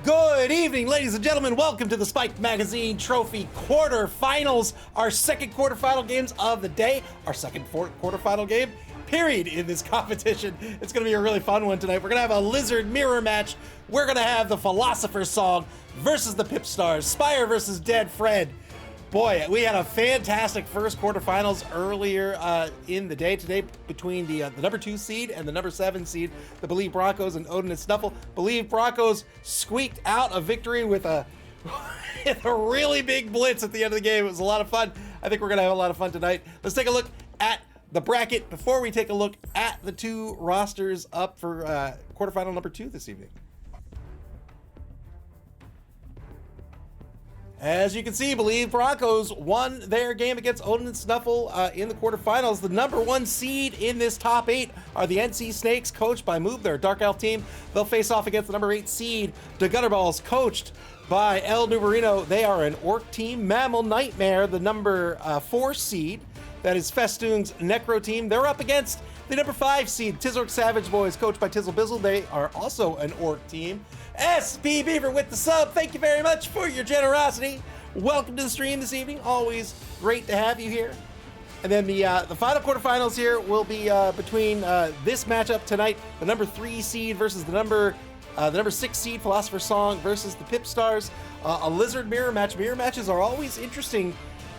Good evening, ladies and gentlemen. Welcome to the Spike Magazine Trophy quarterfinals, our second quarterfinal games of the day, our second quarterfinal game, period, in this competition. It's going to be a really fun one tonight. We're going to have a lizard mirror match. We're going to have the Philosophers song versus the PipStars, Spire versus Dead Fred. Boy, we had a fantastic first quarterfinals earlier in the day today between the number 2 seed and the number 7 seed, the Believe Broncos and Odin and Snuffle. Believe Broncos squeaked out a victory with a really big blitz at the end of the game. It was a lot of fun. I think we're going to have a lot of fun tonight. Let's take a look at the bracket before we take a look at the two rosters up for quarterfinal number 2 this evening. As you can see, Believe Broncos won their game against Odin and Snuffle in the quarterfinals. The number 1 seed in this top 8 are the NC Snakes, coached by Move, their Dark Elf team. They'll face off against the number 8 seed, the Gutterballs, coached by El Numerino. They are an Orc team. MAML Nightmare, the number 4 seed, that is Festoon's Necro team. They're up against the number 5 seed, Tizzork Savage Boys, coached by Tizzle Bizzle. They are also an Orc team. SB Beaver with the sub. Thank you very much for your generosity. Welcome to the stream this evening. Always great to have you here. And then the final quarterfinals here will be between this matchup tonight, the number 3 seed versus the number 6 seed, Philosopher's Song, versus the PipStars. A lizard mirror match. Mirror matches are always interesting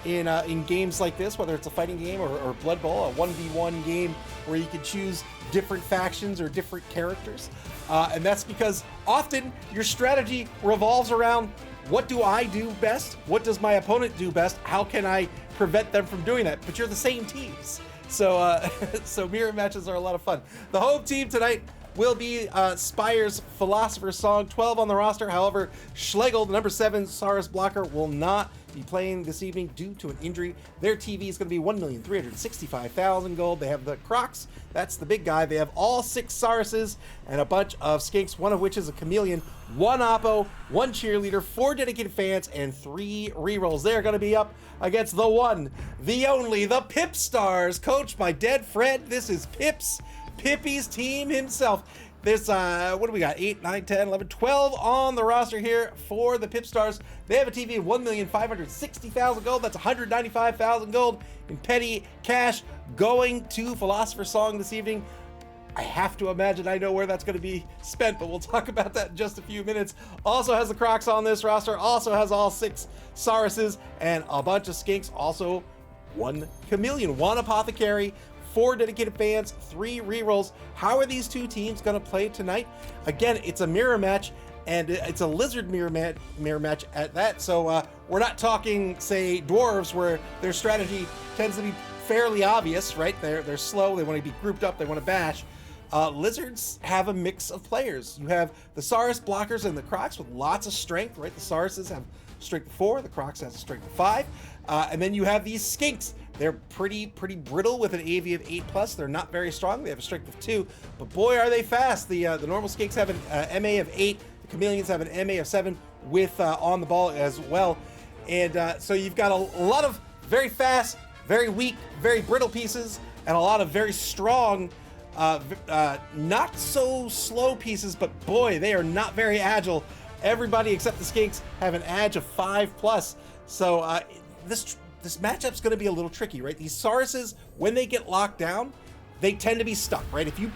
in games like this, whether it's a fighting game or Blood Bowl, a 1v1 game where you can choose different factions or different characters. And that's because often your strategy revolves around, what do I do best? What does my opponent do best? How can I prevent them from doing that? But you're the same teams. So so mirror matches are a lot of fun. The home team tonight will be Spire's Philosopher's Song, 12 on the roster. However, Schlegel, the number 7 Saurus blocker, will not be playing this evening due to an injury. Their TV is going to be 1,365,000 gold. They have the Crocs, that's the big guy. They have all 6 Sauruses and a bunch of skinks, one of which is a chameleon, 1 Oppo, 1 cheerleader, 4 dedicated fans, and 3 rerolls. They're going to be up against the one, the only, the PipStars, coached by Dead Fred. This is Pippy's team himself. There's, what do we got? 8, 9, 10, 11, 12 on the roster here for the PipStars. They have a TV of 1,560,000 gold. That's 195,000 gold in petty cash going to Philosopher's Song this evening. I have to imagine I know where that's going to be spent, but we'll talk about that in just a few minutes. Also has the Crocs on this roster. Also has all 6 Sauruses and a bunch of skinks. Also 1 chameleon, 1 apothecary, 4 dedicated fans, 3 rerolls. How are these two teams going to play tonight? Again, it's a mirror match, and it's a lizard mirror match at that. So we're not talking, say, dwarves, where their strategy tends to be fairly obvious, right? They're slow, they want to be grouped up, they want to bash. Lizards have a mix of players. You have the Saurus blockers and the Crocs with lots of strength, right? The Sauruses have strength of 4, the Crocs has a strength of 5. And then you have these skinks. They're pretty brittle with an AV of 8+. They're not very strong. They have a strength of 2, but boy, are they fast. The normal skinks have an MA of 8. The chameleons have an MA of 7 with on the ball as well. And so you've got a lot of very fast, very weak, very brittle pieces, and a lot of very strong, not so slow pieces, but boy, they are not very agile. Everybody except the skinks have an edge of 5+. So this matchup's going to be a little tricky, right? These Sauruses, when they get locked down, they tend to be stuck, right? If you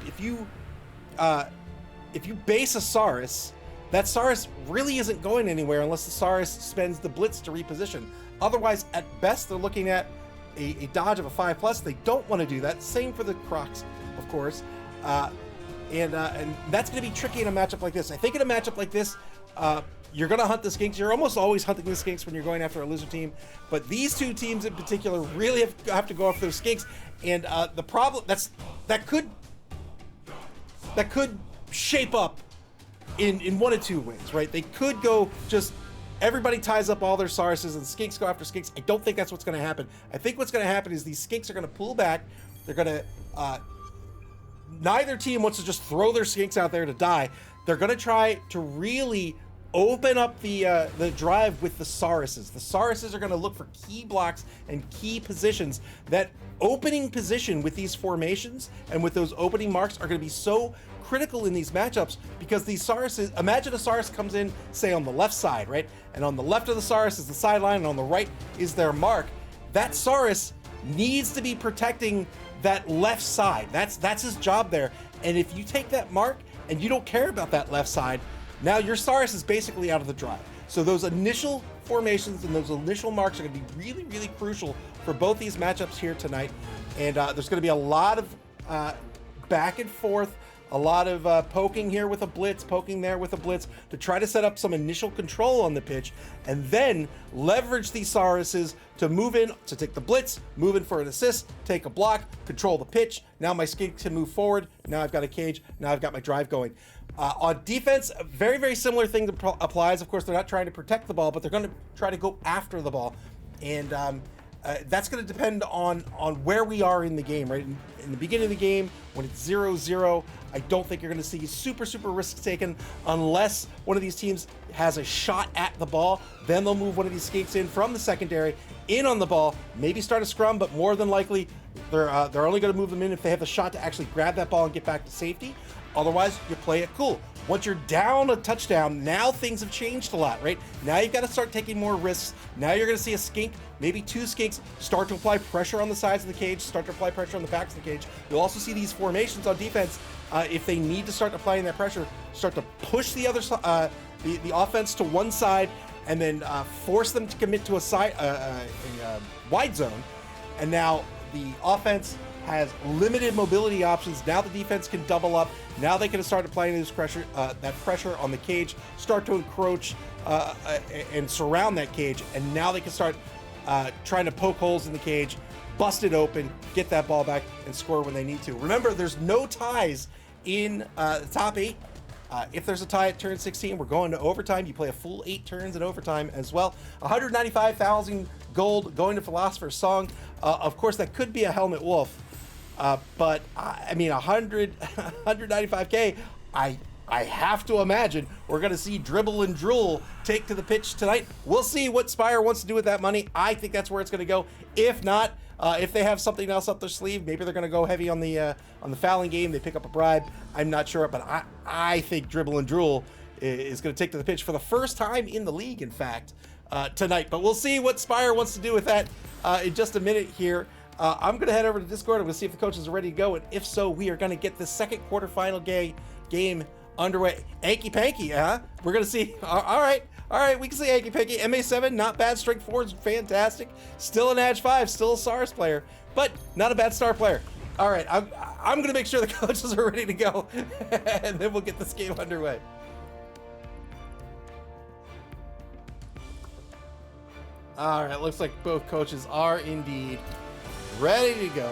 base a Saurus, that Saurus really isn't going anywhere unless the Saurus spends the blitz to reposition. Otherwise, at best, they're looking at a dodge of a 5+. They don't want to do that. Same for the Crocs, of course. And that's going to be tricky in a matchup like this. I think in a matchup like this, you're going to hunt the skinks. You're almost always hunting the skinks when you're going after a lizard team. But these two teams in particular really have to go after those skinks. And the problem that could shape up in 1 of 2 ways, right? They could go just everybody ties up all their Sauruses and the skinks go after skinks. I don't think that's what's going to happen. I think what's going to happen is these skinks are going to pull back. They're going to neither team wants to just throw their skinks out there to die. They're going to try to really open up the drive with the Sauruses. The Sauruses are going to look for key blocks and key positions. That opening position with these formations and with those opening marks are going to be so critical in these matchups, because these Sauruses, imagine a Saurus comes in, say, on the left side, right? And on the left of the Saurus is the sideline, and on the right is their mark. That Saurus needs to be protecting that left side. That's his job there. And if you take that mark and you don't care about that left side, now your Saurus is basically out of the drive. So those initial formations and those initial marks are going to be really, really crucial for both these matchups here tonight. And there's going to be a lot of back and forth, a lot of poking here with a blitz, poking there with a blitz to try to set up some initial control on the pitch, and then leverage these Sauruses to move in, to take the blitz, move in for an assist, take a block, control the pitch. Now my skate can move forward. Now I've got a cage. Now I've got my drive going. On defense, a very, very similar thing applies. Of course, they're not trying to protect the ball, but they're going to try to go after the ball. And that's going to depend on where we are in the game, right? In the beginning of the game, when it's 0-0, I don't think you're going to see super risk taken unless one of these teams has a shot at the ball. Then they'll move one of these skates in from the secondary, in on the ball, maybe start a scrum, but more than likely, they're only going to move them in if they have the shot to actually grab that ball and get back to safety. Otherwise, you play it cool. Once you're down a touchdown, now things have changed a lot, right? Now you've got to start taking more risks. Now you're going to see a skink, maybe two skinks, start to apply pressure on the sides of the cage, start to apply pressure on the backs of the cage. You'll also see these formations on defense, if they need to start applying that pressure, start to push the other the offense to one side, and then force them to commit to a wide zone. And now the offense has limited mobility options. Now the defense can double up. Now they can start applying this pressure, that pressure on the cage, start to encroach and surround that cage. And now they can start trying to poke holes in the cage, bust it open, get that ball back, and score when they need to. Remember, there's no ties in the top 8. If there's a tie at turn 16, we're going to overtime. You play a full 8 turns in overtime as well. 195,000 gold going to Philosopher's Song. Of course, that could be a Helmet Wolf. But I mean, 195K, I have to imagine we're going to see Dribble and Drool take to the pitch tonight. We'll see what Spire wants to do with that money. I think that's where it's going to go. If not, if they have something else up their sleeve, maybe they're going to go heavy on the fouling game. They pick up a bribe. I'm not sure, but I think Dribble and Drool is going to take to the pitch for the first time in the league, in fact, tonight. But we'll see what Spire wants to do with that in just a minute here. I'm going to head over to Discord. I'm going to see if the coaches are ready to go. And if so, we are going to get the second quarterfinal game underway. Anky Panky, huh? We're going to see. All right. We can see Anky Panky. MA7, not bad. Strength 4 is fantastic. Still an Edge 5, still a SARS player, but not a bad star player. All right. I'm going to make sure the coaches are ready to go, and then we'll get this game underway. All right. Looks like both coaches are indeed ready to go.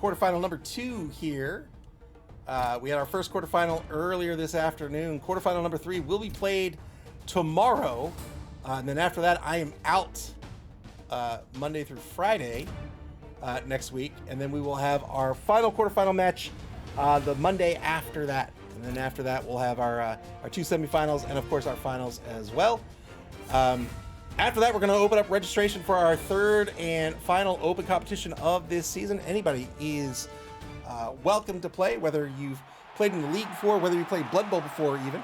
Quarterfinal number 2 here. We had our first quarterfinal earlier this afternoon. Quarterfinal number 3 will be played tomorrow. And then after that, I am out Monday through Friday next week. And then we will have our final quarterfinal match the Monday after that. And then after that, we'll have our 2 semifinals and, of course, our finals as well. After that, we're going to open up registration for our third and final open competition of this season. Anybody is welcome to play, whether you've played in the league before, whether you played Blood Bowl before even.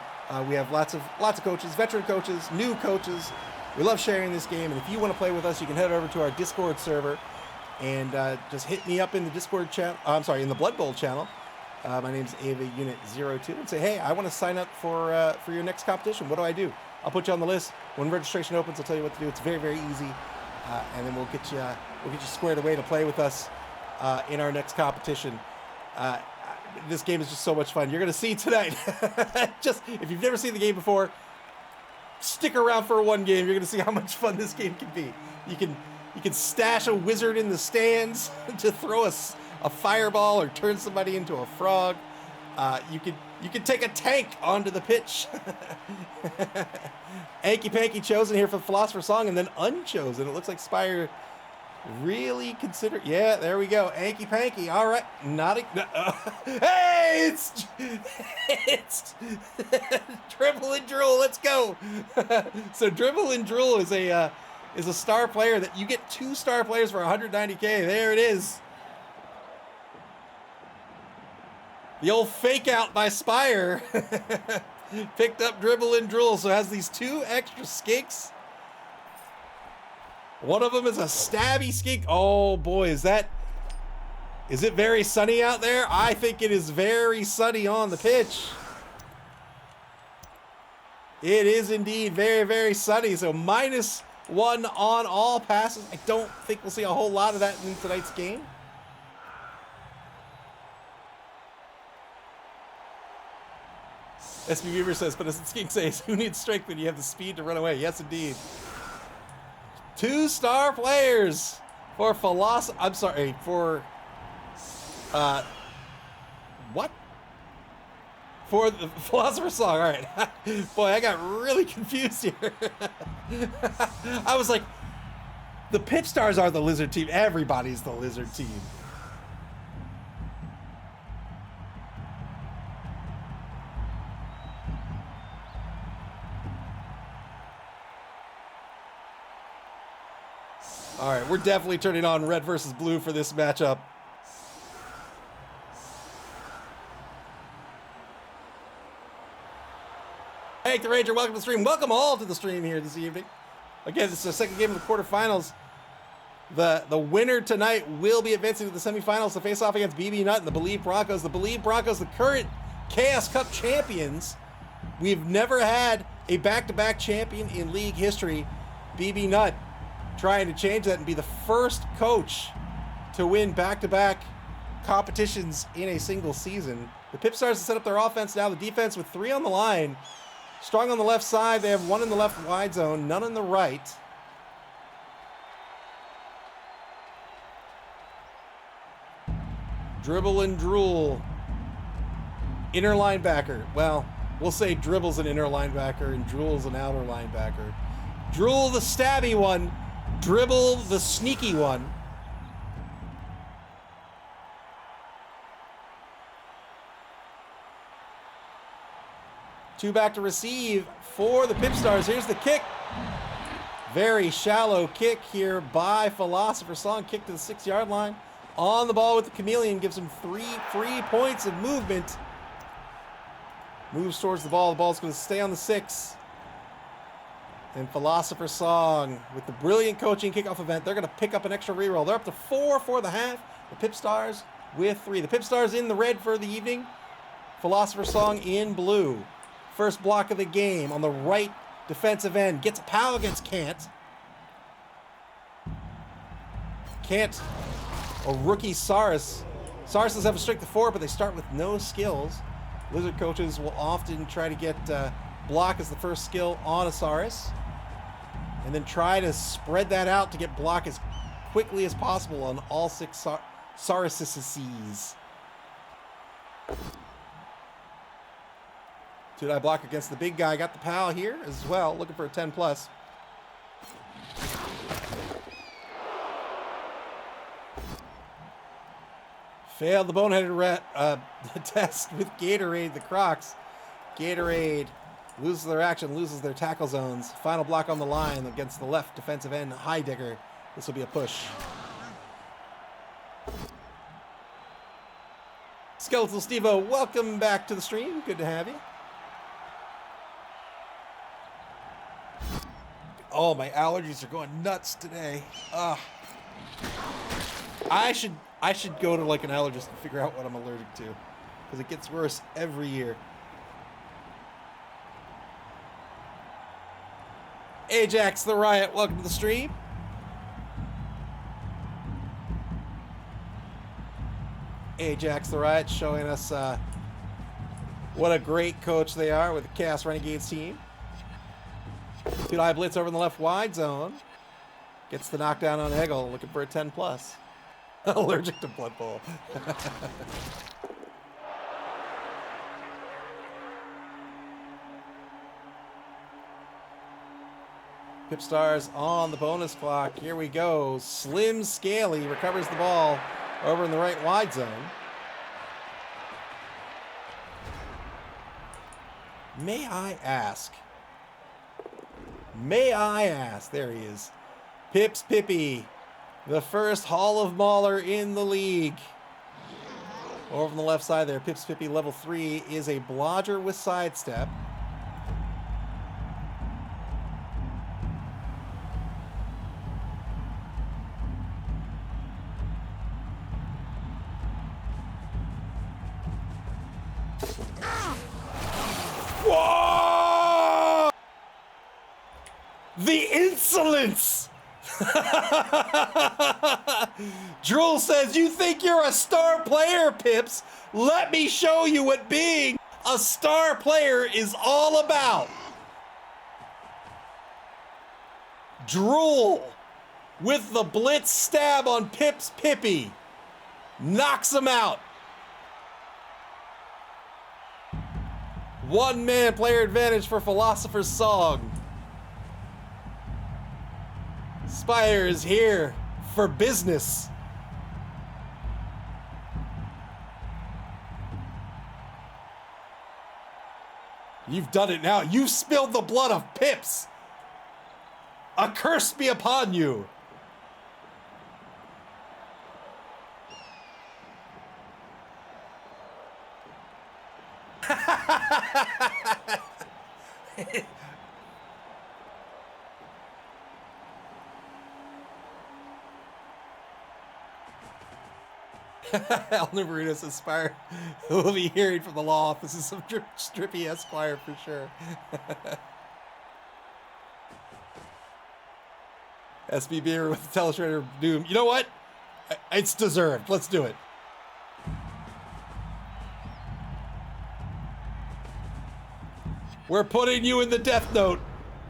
We have lots of coaches, veteran coaches, new coaches. We love sharing this game, and if you want to play with us, you can head over to our Discord server and just hit me up in the Discord channel. In the Blood Bowl channel. My name's Ava Unit 02, and say, hey, I want to sign up for your next competition. What do I do? I'll put you on the list. When registration opens, I'll tell you what to do. It's very, very easy, and then we'll get you squared away to play with us in our next competition. This game is just so much fun. You're going to see tonight. Just if you've never seen the game before, stick around for one game. You're going to see how much fun this game can be. You can stash a wizard in the stands to throw a fireball or turn somebody into a frog. You could take a tank onto the pitch. Anky Panky chosen here for the Philosopher's Song, and then unchosen. It looks like Spire Really consider. Yeah, there we go. Anky panky. All right. Not a. Hey, it's dribble and drool. Let's go. So dribble and drool is a star player that you get 2 star players for 190K. There it is. The old fake out by Spire picked up dribble and drool, so it has these 2 extra skinks. One of them is a stabby skink. Oh boy, is it very sunny out there? I think it is very sunny on the pitch. It is indeed very, very sunny. So -1 on all passes. I don't think we'll see a whole lot of that in tonight's game. SB Beaver says, but as the skink says, who needs strength when you have the speed to run away? Yes, indeed. 2 star players for I'm sorry, for what? For the Philosopher's Song. All right. Boy, I got really confused here. I was like, the PipStars are the lizard team. Everybody's the lizard team. All right, we're definitely turning on red versus blue for this matchup. Hey, the Ranger, welcome to the stream. Welcome all to the stream here this evening. Again, this is the second game of the quarterfinals. The winner tonight will be advancing to the semifinals to face off against BB Nut and the Believe Broncos. The Believe Broncos, the current Chaos Cup champions. We've never had a back-to-back champion in league history. BB Nut trying to change that and be the first coach to win back-to-back competitions in a single season. The PipStars have set up their offense now. The defense with 3 on the line. Strong on the left side. They have 1 in the left wide zone, none in the right. Dribble and drool. Inner linebacker. Well, we'll say dribble's an inner linebacker and drool's an outer linebacker. Drool the stabby one. Dribble the sneaky one. Two back to receive for the PipStars. Here's the kick. Very shallow kick here by Philosopher's Song. Kick to the 6-yard line. On the ball with the Chameleon. Gives him 3 free points of movement. Moves towards the ball. The ball's going to stay on the 6. And Philosopher's Song, with the brilliant coaching kickoff event, they're going to pick up an extra reroll. They're up to 4 for the half. The PipStars with 3. The PipStars in the red for the evening. Philosopher's Song in blue. First block of the game on the right defensive end. Gets a pal against Kant. Kant, a rookie Saris. Saris does have a strength of 4, but they start with no skills. Lizard coaches will often try to get block as the first skill on a Saris, and then try to spread that out to get block as quickly as possible on all 6 Sarises. Two-die block against the big guy. Got the pal here as well, looking for a 10+. Failed the boneheaded test with Gatorade, the Crocs. Gatorade loses their action, loses their tackle zones. Final block on the line against the left defensive end, Heidegger. This will be a push. Skeletal Steve-O, welcome back to the stream. Good to have you. Oh, my allergies are going nuts today. I should go to like an allergist and figure out what I'm allergic to, because it gets worse every year. Ajax the Riot, welcome to the stream. Ajax the Riot showing us what a great coach they are with the Chaos Renegades team. Two-eye blitz over in the left wide zone. Gets the knockdown on Hegel, looking for a 10+. Allergic to Blood Bowl. PipStars on the bonus clock. Here we go. Slim Scaly recovers the ball over in the right wide zone. May I ask, there he is, Pips Pippy, the first Hall of Mauler in the league. Over on the left side there, Pips Pippy level 3 is a blodger with sidestep. Whoa! The insolence! Drool says, you think you're a star player, Pips? Let me show you what being a star player is all about. Drool with the blitz stab on Pips Pippy. Knocks him out. One-man player advantage for Philosopher's Song. Spire is here for business. You've done it now. You've spilled the blood of Pips. A curse be upon you. Elner Burrito says Spire will be hearing from the law offices of Strippy Esquire for sure. SB Beer with the Telestrator of Doom. You know what? It's deserved. Let's do it. We're putting you in the Death Note.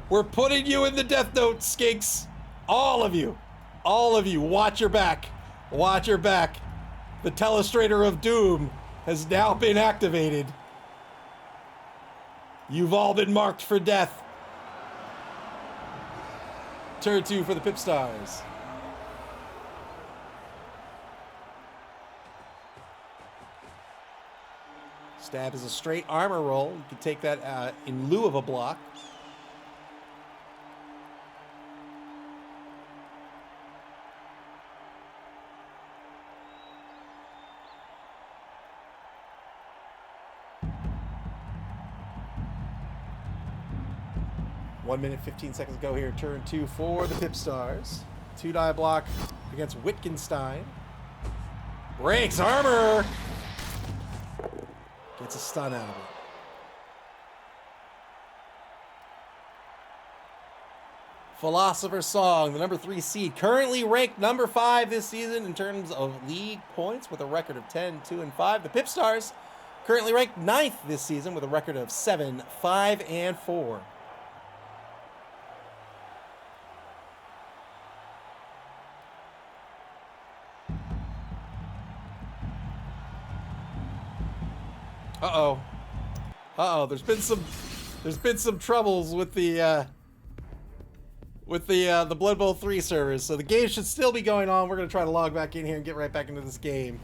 We're putting you in the Death Note, skinks. All of you. All of you. Watch your back. Watch your back. The Telestrator of Doom has now been activated. You've all been marked for death. Turn 2 for the PipStars. Stab is a straight armor roll. You can take that in lieu of a block. One minute, 15 seconds to go here. Turn 2 for the PipStars. 2-die block against Wittgenstein. Breaks armor. Gets a stun out of it. Philosopher's Song, the number 3 seed, currently ranked number 5 this season in terms of league points with a record of 10, 2, and 5. The PipStars currently ranked 9th this season with a record of 7, 5, and 4. Uh-oh. Uh-oh, there's been some troubles with the Blood Bowl 3 servers. So the game should still be going on. We're going to try to log back in here and get right back into this game.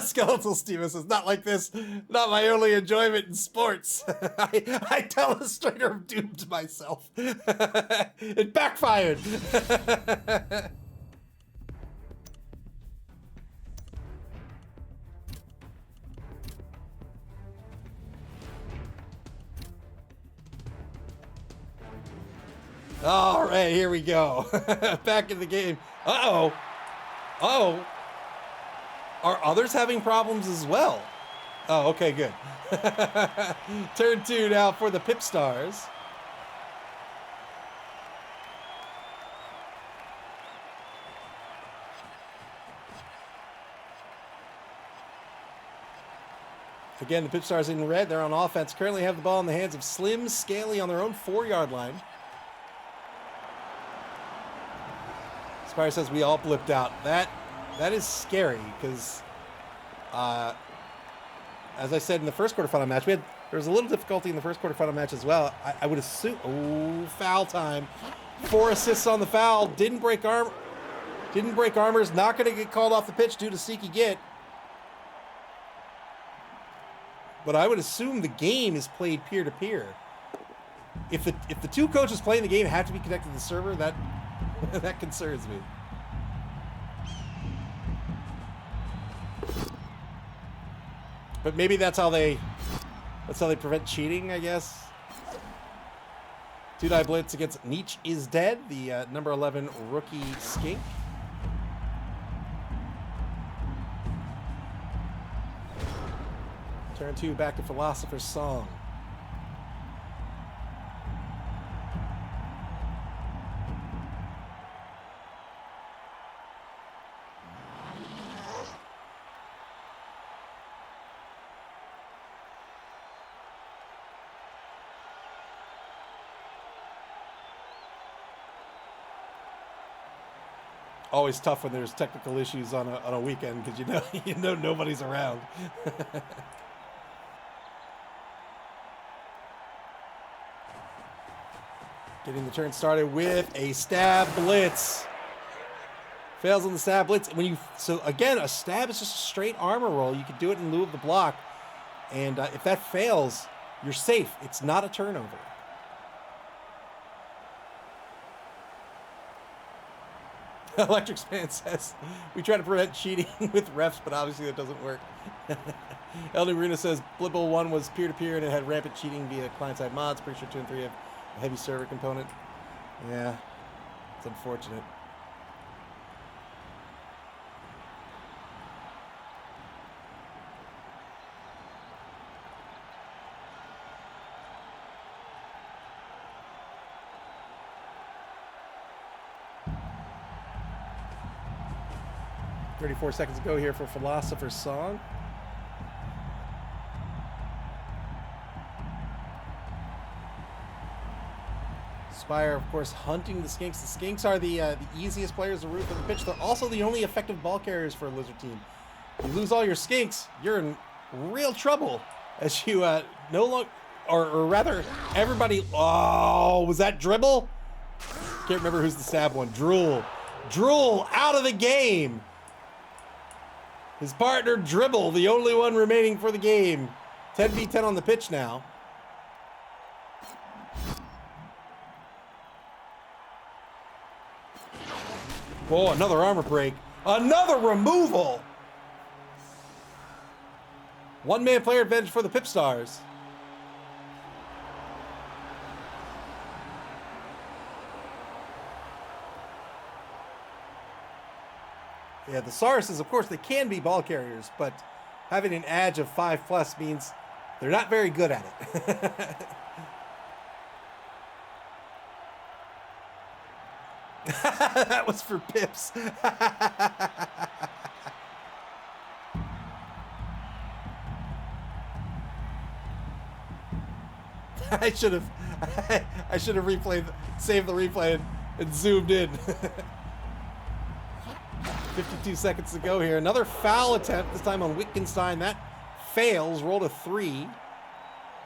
Skeletal Steven says, not like this. Not my only enjoyment in sports. I tell a Strainer of Doom to myself. It backfired. All right, here we go. Back in the game. Uh-oh. Uh-oh. Are others having problems as well? Oh, okay, good. Turn 2 now for the PipStars. Again, the PipStars in red. They're on offense. Currently have the ball in the hands of Slim Scaly on their own 4-yard line. Spire says we all blipped out. That is scary because, as I said in the first quarterfinal match, there was a little difficulty in the first quarterfinal match as well. I would assume. Oh, foul time! 4 assists on the foul. Didn't break arm. Didn't break armors. Not going to get called off the pitch due to Seeky Git. But I would assume the game is played peer-to-peer. If the two coaches playing the game have to be connected to the server, that that concerns me. But maybe that's how they prevent cheating, I guess. 2-die blitz against Nietzsche is dead, the number 11 rookie skink. Turn 2 back to Philosopher's Song. Always tough when there's technical issues on a weekend because you know nobody's around. Getting the turn started with a stab blitz. Fails on the stab blitz. So again, a stab is just a straight armor roll. You can do it in lieu of the block, and if that fails, you're safe. It's not a turnover. Electric Span says, we try to prevent cheating with refs, but obviously that doesn't work. Elden Marina says, Blibble 1 was peer-to-peer and it had rampant cheating via client-side mods. Pretty sure 2 and 3 have a heavy server component. Yeah, it's unfortunate. "34 seconds to go here for Philosopher's Song." Spire, of course, hunting the Skinks. The Skinks are the easiest players to root for the pitch. They're also the only effective ball carriers for a Lizard team. You lose all your Skinks, you're in real trouble. As you no longer, or rather, everybody. Oh, was that Dribble? Can't remember who's the stab one. Drool out of the game. His partner Dribble, the only one remaining for the game. 10v10 on the pitch now. Oh, another armor break. Another removal. One-man player advantage for the PipStars. Yeah, the Sauruses, of course, they can be ball carriers, but having an edge of 5+ means they're not very good at it. That was for Pips. I should have saved the replay and zoomed in. 52 seconds to go here. Another foul attempt, this time on Wittgenstein. That fails. Rolled a 3.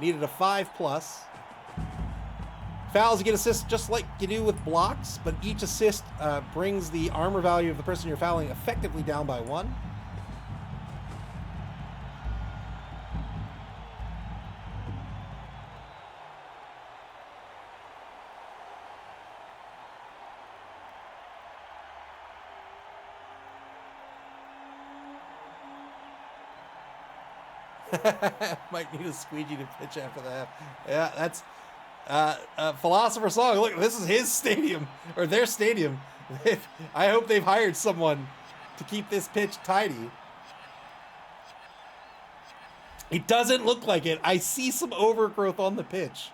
Needed a 5+. Fouls, you get assists just like you do with blocks, but each assist brings the armor value of the person you're fouling effectively down by 1. Might need a squeegee to pitch after that. Yeah, that's Philosopher's Song. Look, this is his stadium, or their stadium. I hope they've hired someone to keep this pitch tidy. It doesn't look like it. I see some overgrowth on the pitch.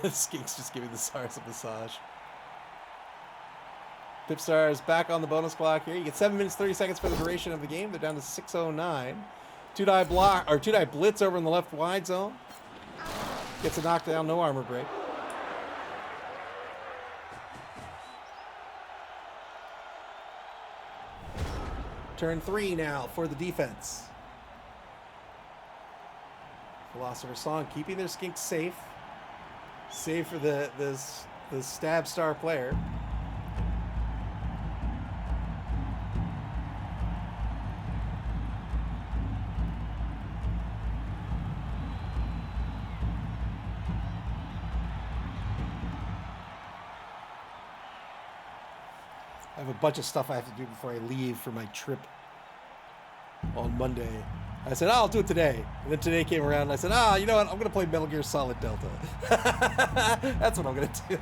Skinks just giving the Sars a massage. PipStars back on the bonus clock here. You get 7 minutes, 30 seconds for the duration of the game. They're down to 6:09. Two-die block, or two-die blitz over in the left wide zone. Gets a knockdown, no armor break. Turn 3 now for the defense. Philosopher's Song keeping their skinks safe. Save for the stab star player. I have a bunch of stuff I have to do before I leave for my trip on Monday. I said, oh, I'll do it today. And then today came around and I said, you know what? I'm going to play Metal Gear Solid Delta. That's what I'm going to do.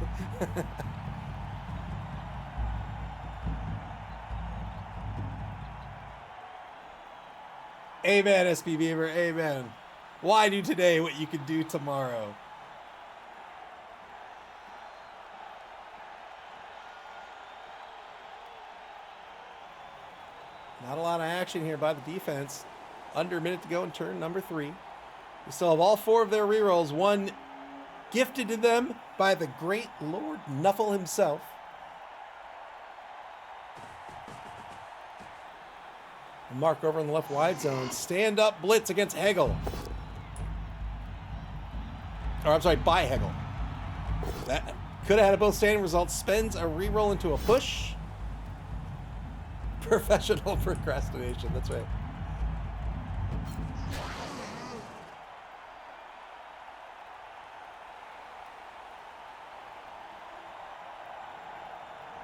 Amen, SP Beaver. Amen. Why do today what you can do tomorrow? Not a lot of action here by the defense. Under a minute to go in turn number 3. We still have all 4 of their rerolls. One gifted to them by the great Lord Nuffle himself. Mark over in the left wide zone. Stand up blitz against Hegel. Or I'm sorry, by Hegel. That could have had both standing results. Spends a reroll into a push. Professional procrastination, that's right.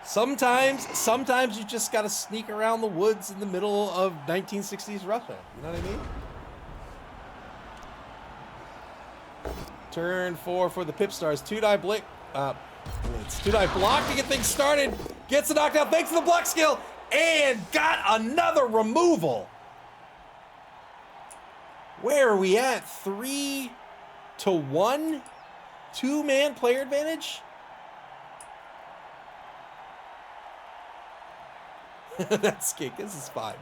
Sometimes you just gotta sneak around the woods in the middle of 1960s Russia. You know what I mean? Turn 4 for the PipStars. Two-die blitz. Two-die block to get things started. Gets the knockdown thanks to the block skill. And got another removal. Where are we at? 3-1? 2-man player advantage? That's skink. This is fine.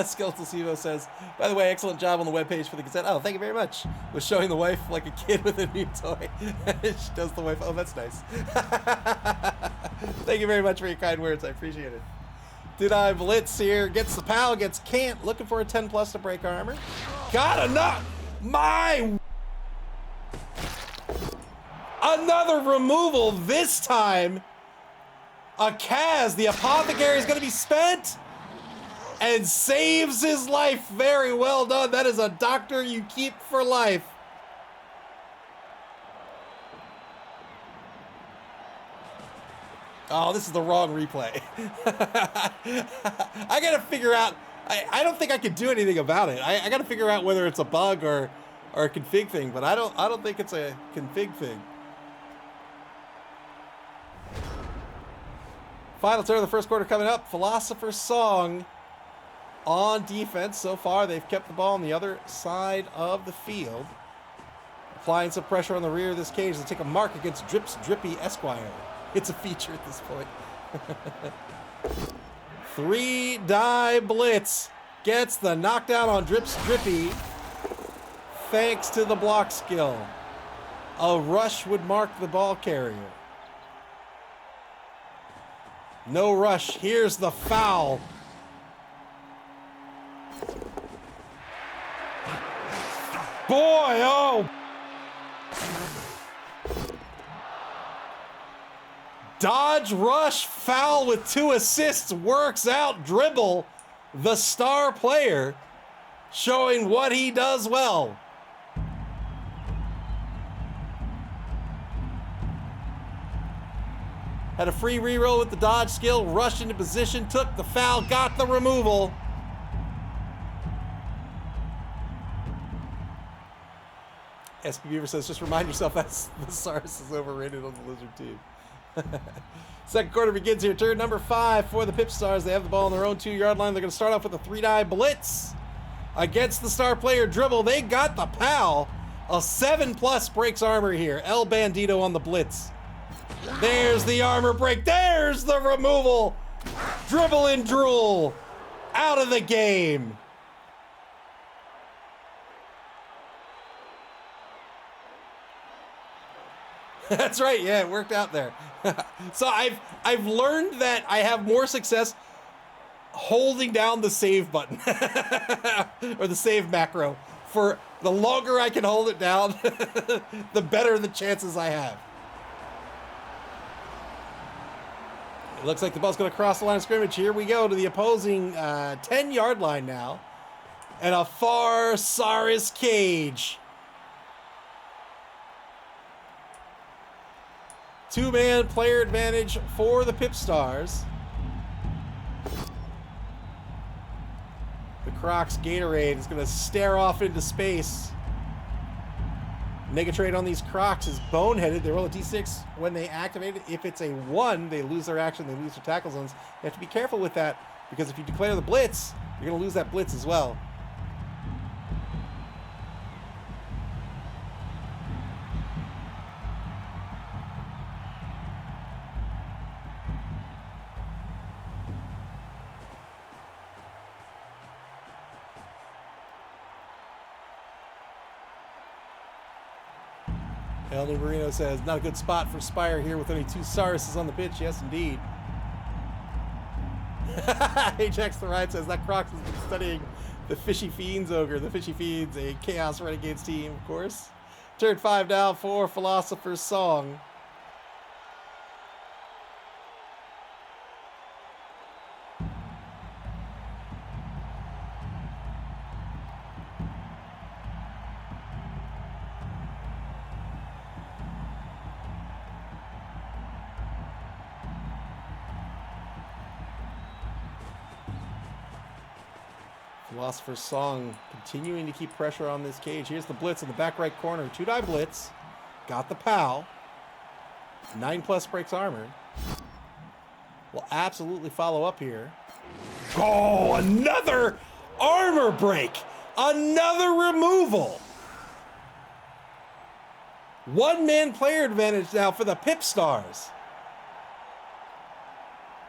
Skeletal Sivo says, by the way, excellent job on the webpage for the Gazette. Oh, thank you very much. Was showing the wife like a kid with a new toy. She does the wife. Oh, that's nice. Thank you very much for your kind words. I appreciate it. Did I blitz here? Gets the pal, gets can't. Looking for a 10 plus to break armor. Got enough. Another removal. This time, a Kaz, the apothecary, is going to be spent. And saves his life. Very well done. That is a doctor you keep for life. Oh, this is the wrong replay. I gotta figure out. I don't think I can do anything about it. I gotta figure out whether it's a bug or a config thing, but I don't think it's a config thing. Final turn of the first quarter coming up. Philosopher's Song on defense. So far, they've kept the ball on the other side of the field. Applying some pressure on the rear of this cage to take a mark against Drips Drippy Esquire. It's a feature at this point. 3-die blitz. Gets the knockdown on Drips Drippy. Thanks to the block skill. A rush would mark the ball carrier. No rush. Here's the foul. Boy, oh! Dodge, rush, foul with 2 assists, works out, dribble, the star player, showing what he does well. Had a free reroll with the dodge skill, rushed into position, took the foul, got the removal. SP Beaver says, just remind yourself that the Sars is overrated on the Lizard team. Second quarter begins here. Turn number 5 for the PipStars. They have the ball on their own 2-yard line. They're going to start off with a 3-die blitz against the star player dribble. They got the pal. A 7+ breaks armor here. El Bandito on the blitz. There's the armor break. There's the removal. Dribble and drool. Out of the game. That's right. Yeah, it worked out there. So I've learned that I have more success holding down the save button or the save macro. For the longer I can hold it down, the better the chances I have. It looks like the ball's going to cross the line of scrimmage. Here we go to the opposing 10-yard line now. And a far Saris cage. 2-man player advantage for the PipStars. The Crocs Gatorade is going to stare off into space. Negatrade on these Crocs is boneheaded. They roll a d6 when they activate it. If it's a 1, they lose their action, they lose their tackle zones. You have to be careful with that, because if you declare the blitz, you're going to lose that blitz as well. El Marino says, not a good spot for Spire here with only 2 Saruses on the pitch. Yes, indeed. Ajax the Ride says, that Crocs has been studying the Fishy Fiends Ogre. The Fishy Fiends, a Chaos Renegades team, of course. Turn 5 down for Philosopher's Song. Philosopher's Song continuing to keep pressure on this cage. Here's the blitz in the back right corner. 2-die blitz. Got the POW. 9+ breaks armor. Will absolutely follow up here. Oh, another armor break. Another removal. 1-man player advantage now for the PipStars.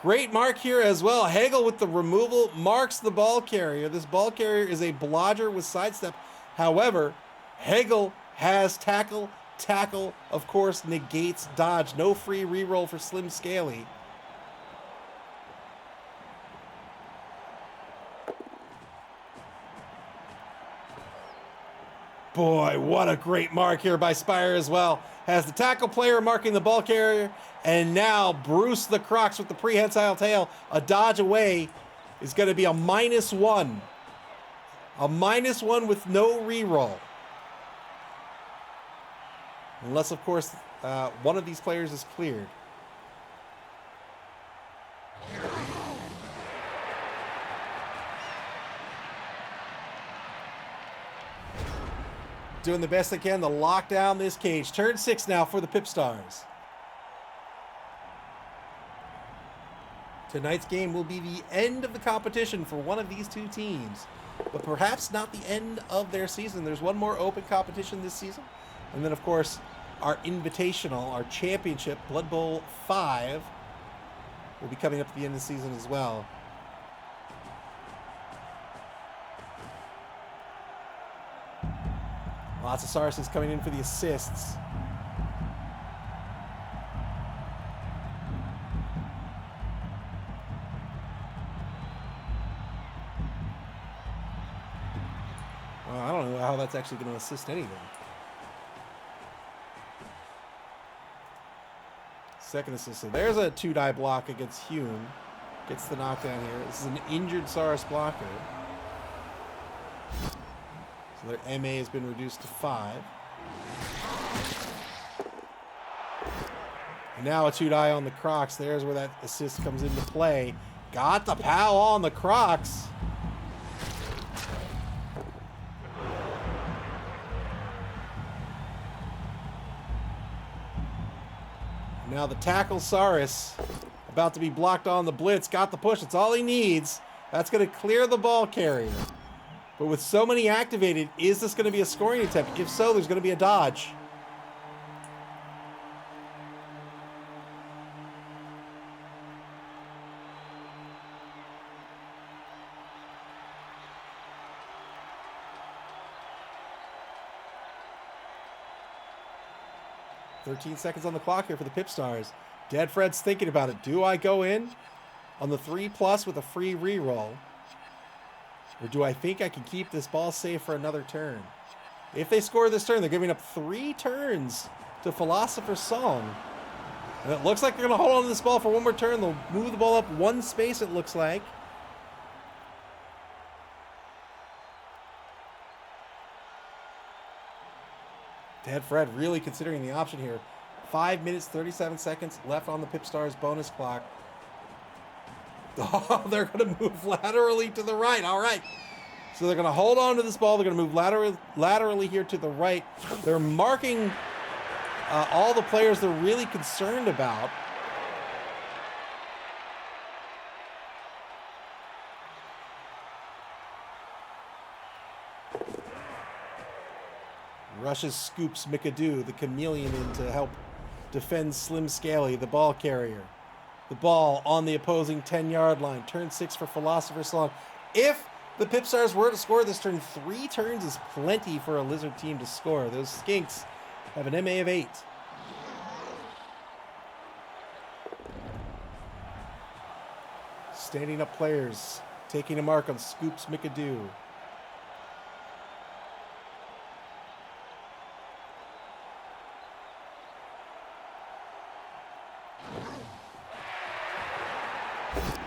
Great mark here as well. Hagel with the removal marks the ball carrier. This ball carrier is a blodger with sidestep. However, Hagel has tackle. Tackle, of course, negates dodge. No free reroll for Slim Scaly. Boy, what a great mark here by Spire as well. Has the tackle player marking the ball carrier, and now Bruce the Crocs with the prehensile tail. A dodge away is going to be a -1. A -1 with no reroll. Unless, of course, one of these players is cleared. Doing the best they can to lock down this cage. Turn 6 now for the PipStars. Tonight's game will be the end of the competition for one of these two teams, but perhaps not the end of their season. There's one more open competition this season, and then, of course, our invitational, our championship, Blood Bowl 5, will be coming up at the end of the season as well. Lots of Sarses coming in for the assists. Well, I don't know how that's actually going to assist anything. Second assist. So there's a 2-die block against Hume. Gets the knockdown here. This is an injured Saris blocker. So their MA has been reduced to 5. And now a 2-die on the Crocs. There's where that assist comes into play. Got the POW on the Crocs. Now the tackle Saris, about to be blocked on the blitz, got the push. It's all he needs. That's going to clear the ball carrier. But with so many activated, is this going to be a scoring attempt? If so, there's going to be a dodge. "13 seconds on the clock here for the PipStars. Dead Fred's thinking about it. Do I go in on the 3+ with a free reroll? Or do I think I can keep this ball safe for another turn?" If they score this turn, they're giving up 3 turns to Philosopher's Song. And it looks like they're going to hold on to this ball for one more turn. They'll move the ball up 1 space, it looks like. Dead Fred really considering the option here. 5 minutes, 37 seconds left on the PipStars bonus clock. Oh, they're going to move laterally to the right. All right. So they're going to hold on to this ball. They're going to move laterally here to the right. They're marking all the players they're really concerned about. Rushes Scoops McAdoo, the chameleon, in to help defend Slim Scaly, the ball carrier. The ball on the opposing 10-yard line. Turn 6 for Philosopher's Song. If the PipStars were to score this turn, 3 turns is plenty for a Lizard team to score. Those Skinks have an MA of 8. Standing up players, taking a mark on Scoops McAdoo.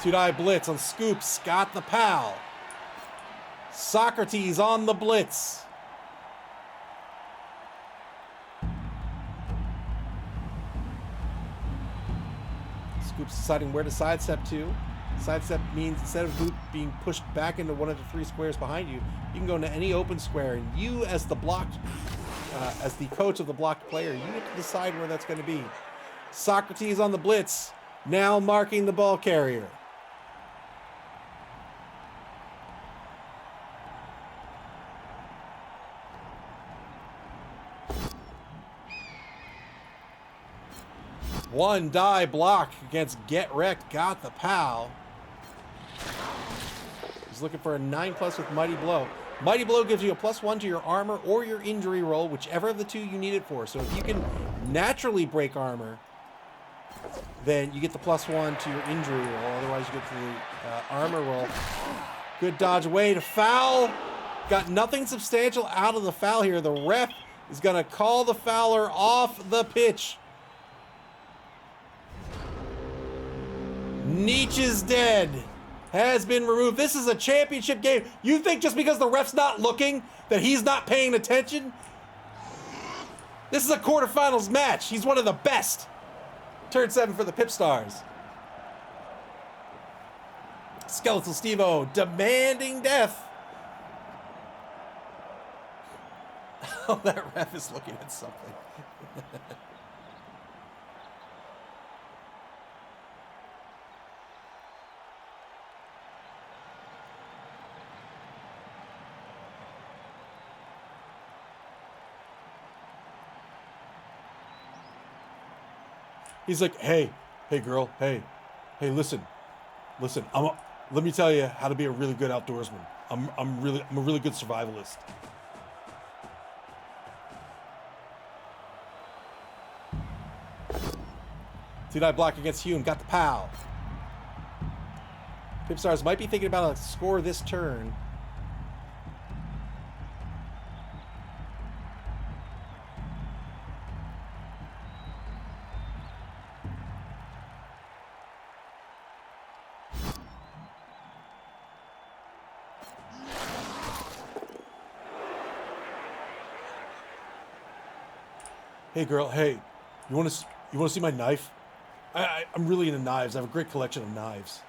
Two-die blitz on Scoops, got the pal. Socrates on the blitz. Scoops deciding where to sidestep to. Sidestep means instead of being pushed back into one of the 3 squares behind you, you can go into any open square, and you as the as the coach of the blocked player, you get to decide where that's going to be. Socrates on the blitz, now marking the ball carrier. One die block against Get Wrecked. Got the pal. He's looking for a 9+ with Mighty Blow. Mighty Blow gives you a +1 to your armor or your injury roll, whichever of the 2 you need it for. So if you can naturally break armor, then you get the +1 to your injury roll. Otherwise, you get to the armor roll. Good dodge away to foul. Got nothing substantial out of the foul here. The ref is going to call the fouler off the pitch. Nietzsche's dead. Has been removed. This is a championship game. You think just because the ref's not looking that he's not paying attention? This is a quarterfinals match. He's one of the best. Turn 7 for the PipStars. Skeletal Steve-O demanding death. Oh, that ref is looking at something. He's like, hey girl, hey, listen, let me tell you how to be a really good outdoorsman. I'm a really good survivalist. Two-die block against Hume, got the pal. PipStars might be thinking about a score this turn. Hey girl, hey, you want to see my knife? I'm really into knives. I have a great collection of knives.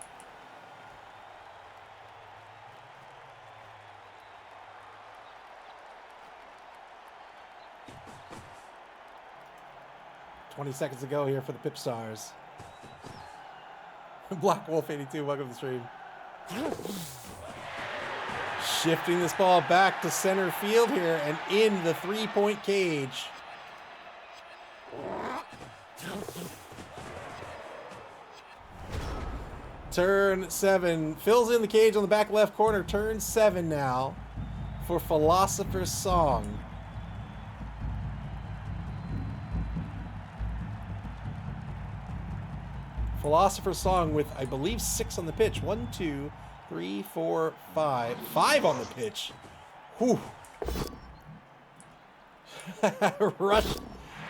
20 seconds to go here for the PipStars. Black Wolf 82, welcome to the stream. Shifting this ball back to center field here and in the 3-point cage. Turn 7. Fills in the cage on the back left corner. Turn 7 now for Philosopher's Song. Philosopher's Song with, I believe, 6 on the pitch. 1, 2, 3, 4, 5. 5 on the pitch. Whew. Rush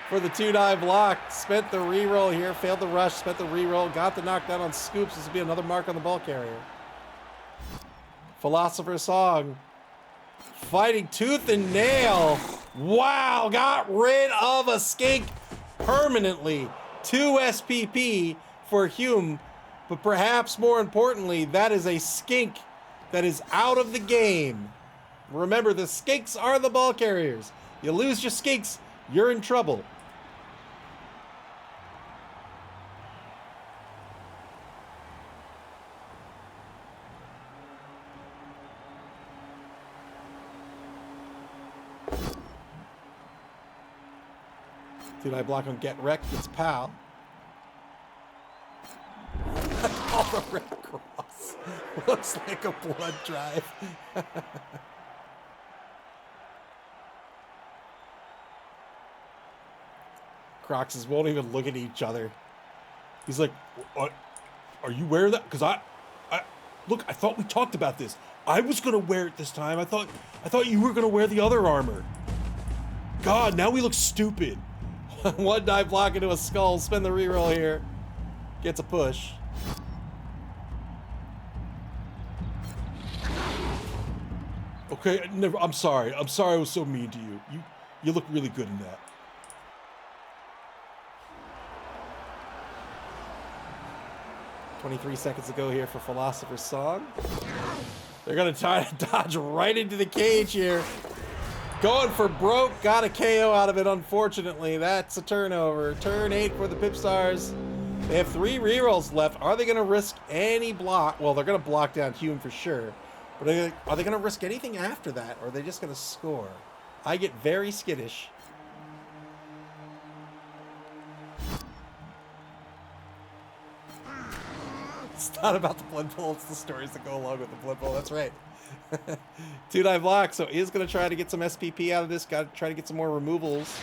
for the 2-9 block. Spent the reroll here. Failed the rush. Spent the reroll. Got the knockdown on Scoops. This will be another mark on the ball carrier. Philosopher's Song. Fighting tooth and nail. Wow. Got rid of a skink permanently. 2 SPP for Hume. But perhaps more importantly, that is a skink that is out of the game. Remember, the skinks are the ball carriers. You lose your skinks, you're in trouble. Dude, I block on get wrecked. It's Pal. All the Red Cross. Looks like a blood drive. Croxes won't even look at each other. He's like, are you wearing that? Because look, I thought we talked about this. I was gonna wear it this time. I thought you were gonna wear the other armor. God, now we look stupid. 1 dive block into a skull. Spin the reroll here. Gets a push. Okay, I'm sorry. I'm sorry I was so mean to you. You look really good in that. "23 seconds to go here for Philosopher's Song. They're gonna try to dodge right into the cage here. Going for broke, got a KO out of it, unfortunately. That's a turnover. Turn 8 for the PipStars. They have 3 rerolls left. Are they gonna risk any block? Well, they're gonna block down Hume for sure. But are they gonna risk anything after that, or are they just gonna score? I get very skittish. It's not about the blood pool, it's the stories that go along with the blood pool. That's right. 2-9 block, so he's going to try to get some SPP out of this. Got to try to get some more removals.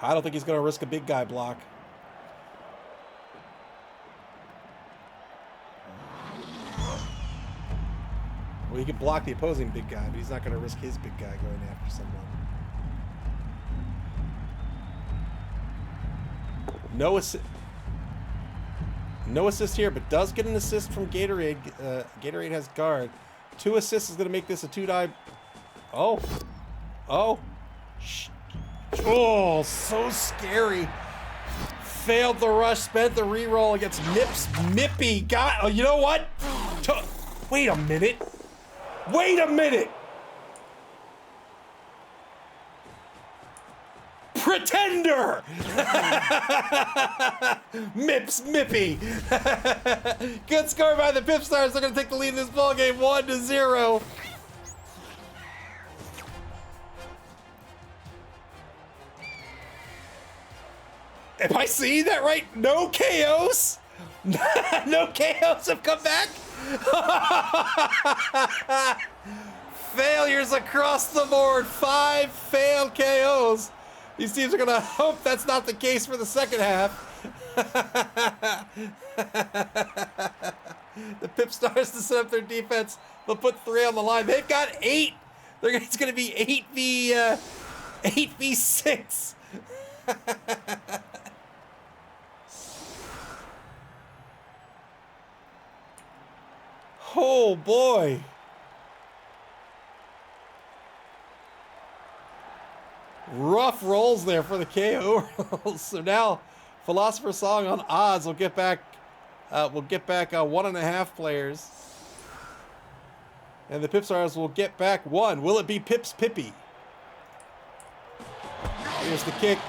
I don't think he's going to risk a big guy block. Well, he can block the opposing big guy, but he's not going to risk his big guy going after someone. No assist here, but does get an assist from Gatorade. Gatorade has guard. 2 assists is going to make this a 2-dive. Oh. Oh. Oh, so scary. Failed the rush, spent the reroll against Mippy. Oh, you know what? Wait a minute. Wait a minute. Pretender! Mippy. Good score by the PipStars. They're going to take the lead in this ball game 1-0. Am I seeing that right? No KOs? No KOs have come back? Failures across the board. 5 failed KOs. These teams are going to hope that's not the case for the second half. The PipStars to set up their defense. They'll put 3 on the line. They've got 8. It's going to be 8v6. Oh boy. Rough rolls there for the KO rolls. So now Philosopher's Song on odds will get back 1.5 players. And the PipStars will get back one. Will it be Pip's Pippy? Here's the kick.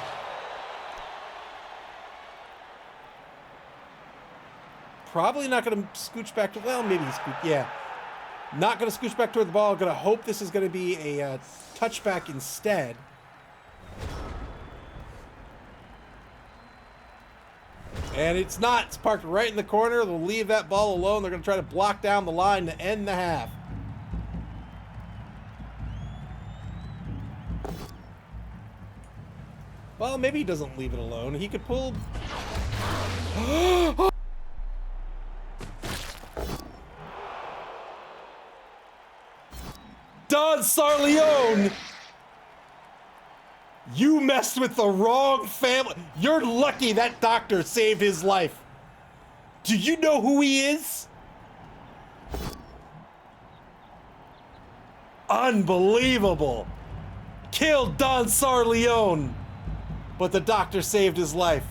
Probably not going to scooch back to, well, maybe scooch, yeah. Not going to scooch back toward the ball. Going to hope this is going to be a touchback instead. And it's not. It's parked right in the corner. They'll leave that ball alone. They're going to try to block down the line to end the half. Well, maybe he doesn't leave it alone. He could pull... Don Sarleone! You messed with the wrong family. You're lucky that doctor saved his life. Do you know who he is? Unbelievable. Killed Don Sarleone, but the doctor saved his life.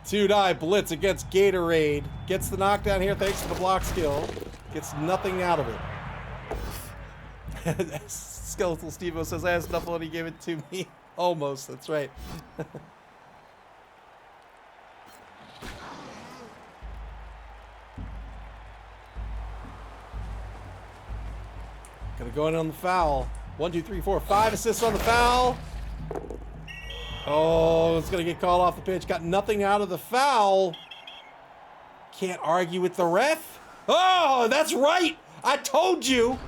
Two-die blitz against Gatorade. Gets the knockdown here thanks to the block skill. Gets nothing out of it. Skeletal Steve-O says, I asked Snuffle and he gave it to me. Almost, that's right. Gonna go in on the foul. 1, 2, 3, 4, 5 assists on the foul. Oh, it's going to get called off the pitch. Got nothing out of the foul. Can't argue with the ref. Oh, that's right. I told you.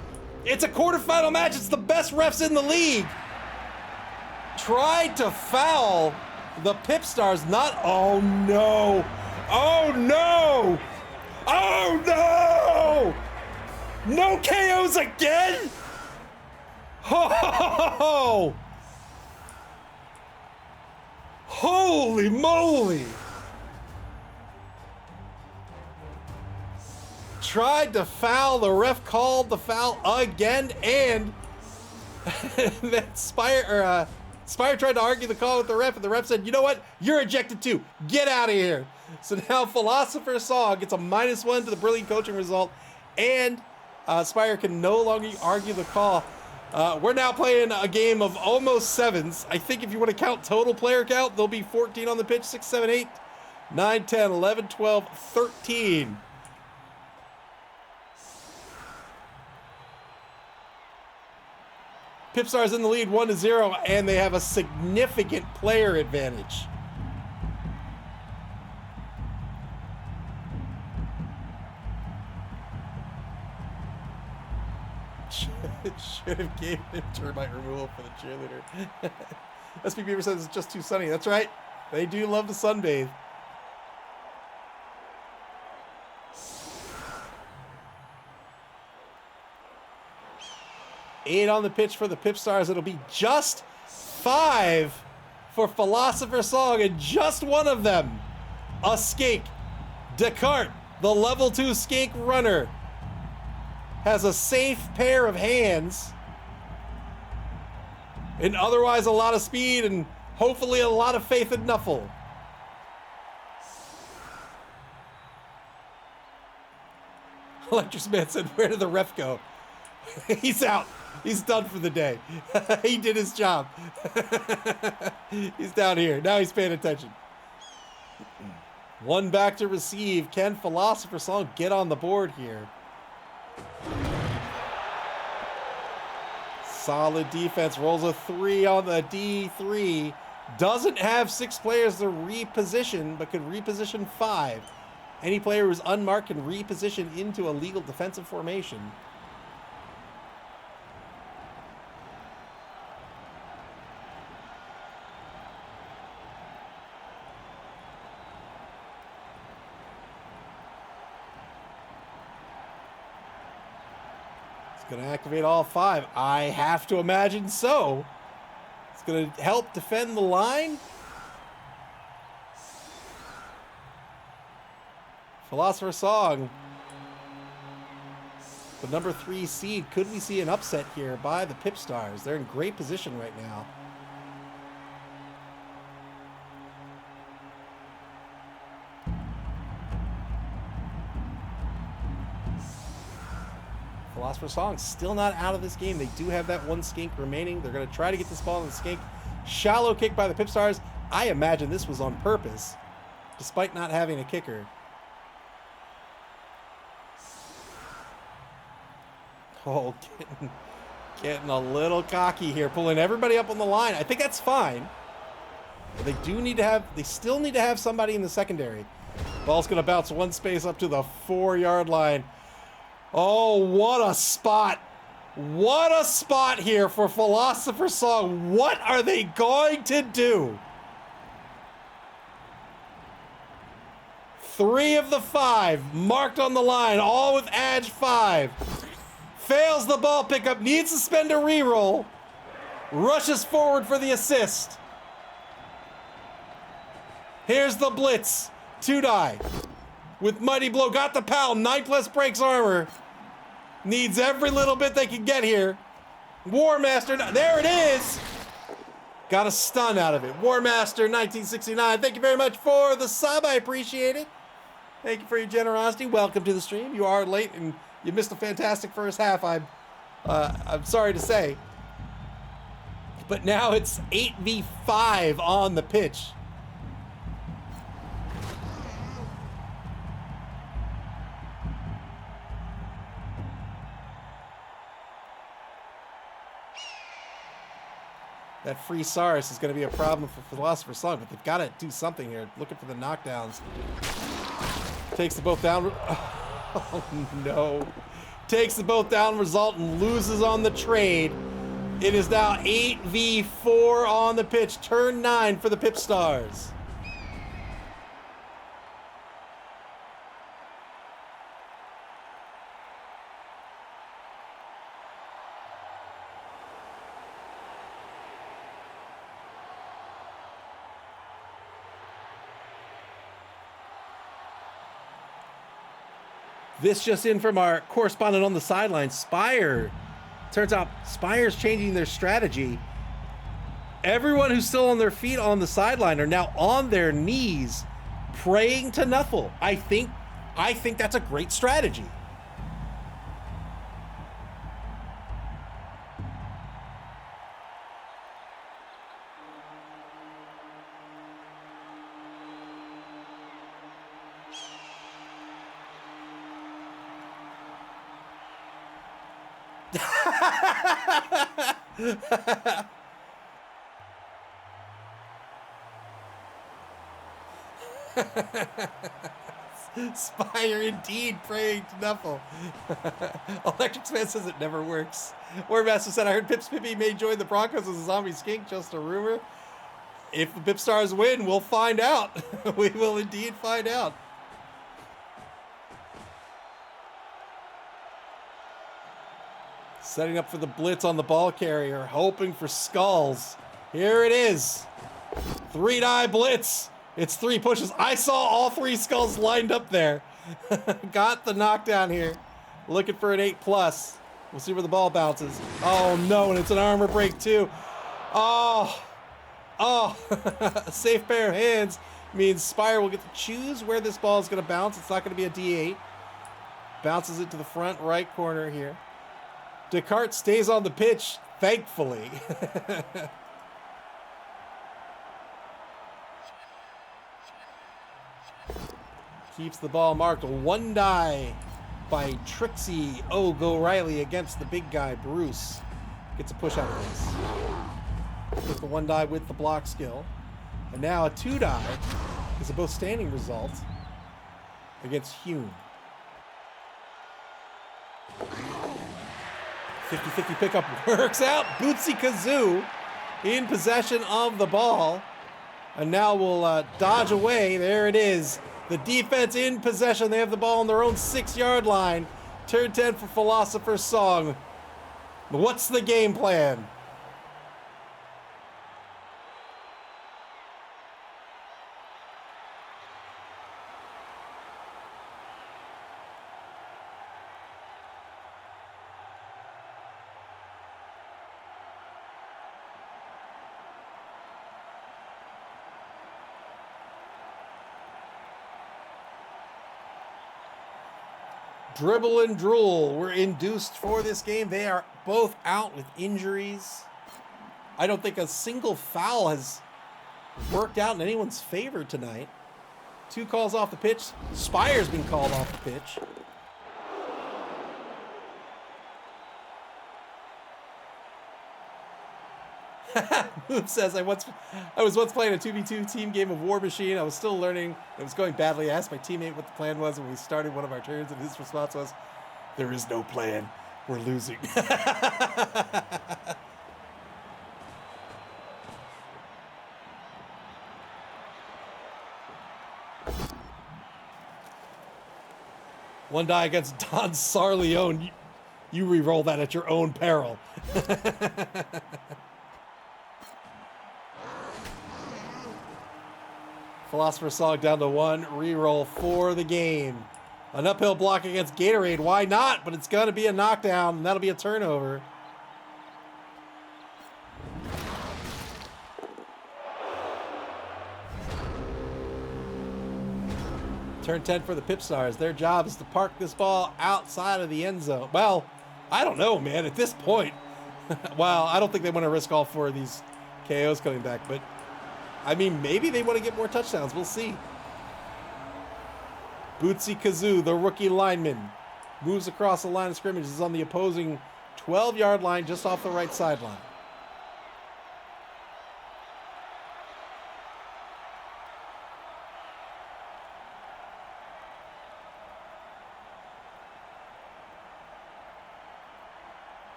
It's a quarterfinal match. It's the best refs in the league. Tried to foul the PipStars. Not. Oh, no. Oh, no. Oh, no. No KOs again. Oh. Holy moly! Tried to foul, the ref called the foul again, and that Spire tried to argue the call with the ref, and the ref said, you know what? You're ejected too. Get out of here. So now Philosopher's Song gets a -1 to the brilliant coaching result, and Spire can no longer argue the call. We're now playing a game of almost sevens. I think if you want to count total player count, there'll be 14 on the pitch. 6, 7, 8, 9, 10, 11, 12, 13. PipStars in the lead 1-0, and they have a significant player advantage. Should have gave him termite removal for the cheerleader. SP Beaver says it's just too sunny. That's right. They do love to sunbathe. Eight on the pitch for the PipStars. It'll be just 5 for Philosopher's Song, and just one of them, a skink. Descartes, the level 2 skink runner, has a safe pair of hands and otherwise a lot of speed and hopefully a lot of faith in Nuffle. Electric Man said, where did the ref go? He's out. He's done for the day. He did his job. He's down here. Now he's paying attention. One back to receive. Can Philosopher's Song get on the board here? Solid defense. Rolls a 3 on the D3. Doesn't have 6 players to reposition, but could reposition 5. Any player who's unmarked can reposition into a legal defensive formation. Going to activate all 5. I have to imagine so. It's going to help defend the line. Philosopher's Song the number 3 seed. Could we see an upset here by the PipStars? They're in great position right now. Philosopher's Song still not out of this game. They do have that one skink remaining. They're going to try to get this ball in the skink. Shallow kick by the PipStars. I imagine this was on purpose, despite not having a kicker. Oh, getting a little cocky here, pulling everybody up on the line. I think that's fine. But they still need to have somebody in the secondary. Ball's going to bounce one space up to the 4-yard line. Oh, what a spot. What a spot here for Philosopher's Song. What are they going to do? 3 of the 5 marked on the line, all with Edge 5. Fails the ball pickup, needs to spend a reroll. Rushes forward for the assist. Here's the blitz. 2-die. With Mighty Blow, got the pal, 9+ breaks armor. Needs every little bit they can get here. War Master, there it is. Got a stun out of it. War Master 1969, thank you very much for the sub, I appreciate it. Thank you for your generosity. Welcome to the stream. You are late and you missed a fantastic first half. I'm sorry to say. But now it's 8v5 on the pitch. That free Saurus is going to be a problem for Philosopher's Song, but they've got to do something here. Looking for the knockdowns. Takes the both down. Oh, no. Takes the both down result and loses on the trade. It is now 8v4 on the pitch. Turn 9 for the PipStars. This just in from our correspondent on the sideline, Spire. Turns out Spire's changing their strategy. Everyone who's still on their feet on the sideline are now on their knees praying to Nuffle. I think that's a great strategy. Spire indeed praying to Nuffle. Electric Man says it never works. Warmaster said, I heard Pips Pippy may join the Broncos as a zombie skink, just a rumor. If the PipStars win, we'll find out. We will indeed find out. Setting up for the blitz on the ball carrier, hoping for skulls. Here it is. 3-die blitz. It's 3 pushes. I saw all 3 skulls lined up there. Got the knockdown here. Looking for an 8+. We'll see where the ball bounces. Oh no, and it's an armor break too. Oh. Safe pair of hands means Spire will get to choose where this ball is going to bounce. It's not going to be a D8. Bounces it to the front right corner here. Descartes stays on the pitch, thankfully. Keeps the ball marked. 1-die by Trixie O'Reilly against the big guy, Bruce. Gets a push out of this. With the 1-die with the block skill. And now a 2-die is a both standing result against Hume. 50-50 pickup works out. Bootsy Kazoo in possession of the ball. And now we'll dodge away. There it is. The defense in possession. They have the ball on their own 6-yard line. Turn 10 for Philosopher's Song. What's the game plan? Dribble and Drool were induced for this game. They are both out with injuries. I don't think a single foul has worked out in anyone's favor tonight. 2 calls off the pitch. Spire's been called off the pitch. Move says, I was once playing a 2v2 team game of War Machine. I was still learning. It was going badly. I asked my teammate what the plan was when we started one of our turns, and his response was, there is no plan. We're losing. One die against Don Sarleone. You re-roll that at your own peril. Philosopher's Song down to 1. Reroll for the game. An uphill block against Gatorade. Why not? But it's going to be a knockdown, and that'll be a turnover. Turn 10 for the PipStars. Their job is to park this ball outside of the end zone. Well, I don't know, man. At this point, well, I don't think they want to risk all 4 of these KOs coming back, but I mean, maybe they want to get more touchdowns. We'll see. Bootsy Kazoo, the rookie lineman, moves across the line of scrimmage. Is on the opposing 12-yard line, just off the right sideline.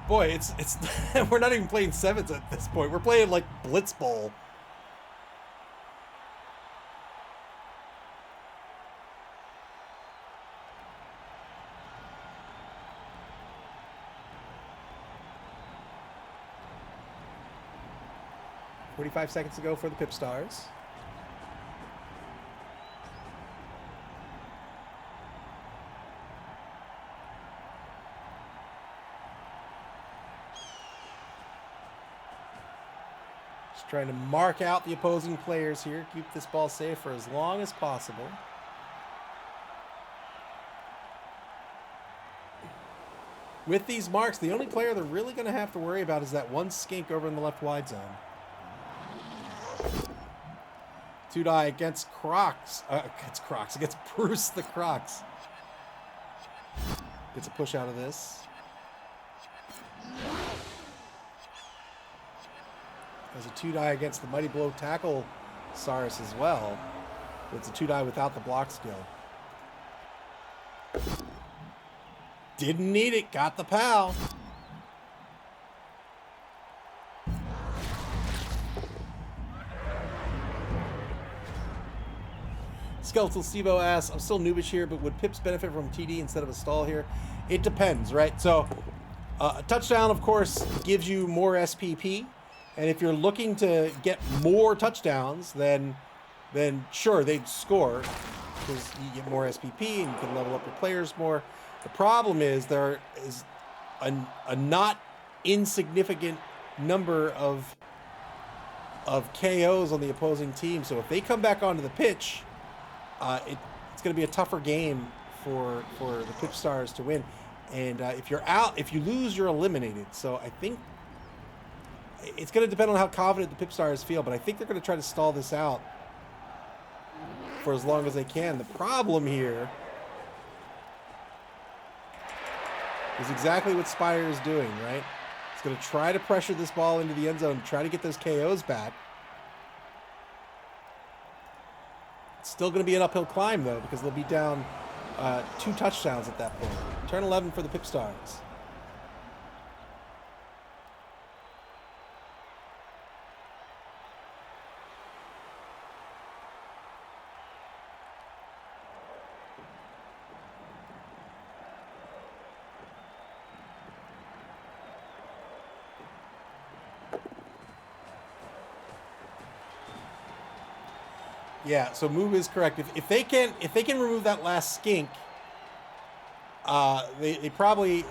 Boy, it's we're not even playing sevens at this point. We're playing like Blitz Bowl. "45 seconds to go for the PipStars. Trying to mark out the opposing players here, keep this ball safe for as long as possible. With these marks, the only player they're really going to have to worry about is that one skink over in the left wide zone. 2 die against against Bruce the Crocs. Gets a push out of this. There's a 2 die against the Mighty Blow tackle Saris as well. It's a 2 die without the block skill. Didn't need it. Got the pal. Skeletal Stevo asks, I'm still noobish here, but would Pips benefit from TD instead of a stall here? It depends, right? So a touchdown, of course, gives you more SPP. And if you're looking to get more touchdowns, then sure, they'd score because you get more SPP and you can level up your players more. The problem is there is a not insignificant number of KOs on the opposing team. So if they come back onto the pitch, it's going to be a tougher game for the PipStars to win. And if you're out, if you lose, you're eliminated. So I think it's going to depend on how confident the PipStars feel, but I think they're going to try to stall this out for as long as they can. The problem here is exactly what Spire is doing, right? It's going to try to pressure this ball into the end zone, try to get those KOs back. It's still going to be an uphill climb, though, because they'll be down 2 touchdowns at that point. Turn 11 for the PipStars. Yeah, so move is correct. If they can remove that last skink, they probably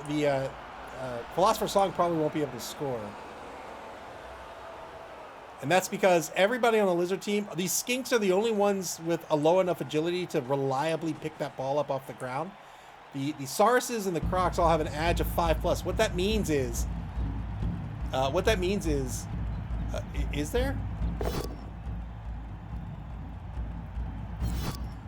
Philosopher's Song probably won't be able to score. And that's because everybody on the Lizard team, these Skinks are the only ones with a low enough agility to reliably pick that ball up off the ground. The Sauruses and the Crocs all have an edge of 5+. What that means is, is there?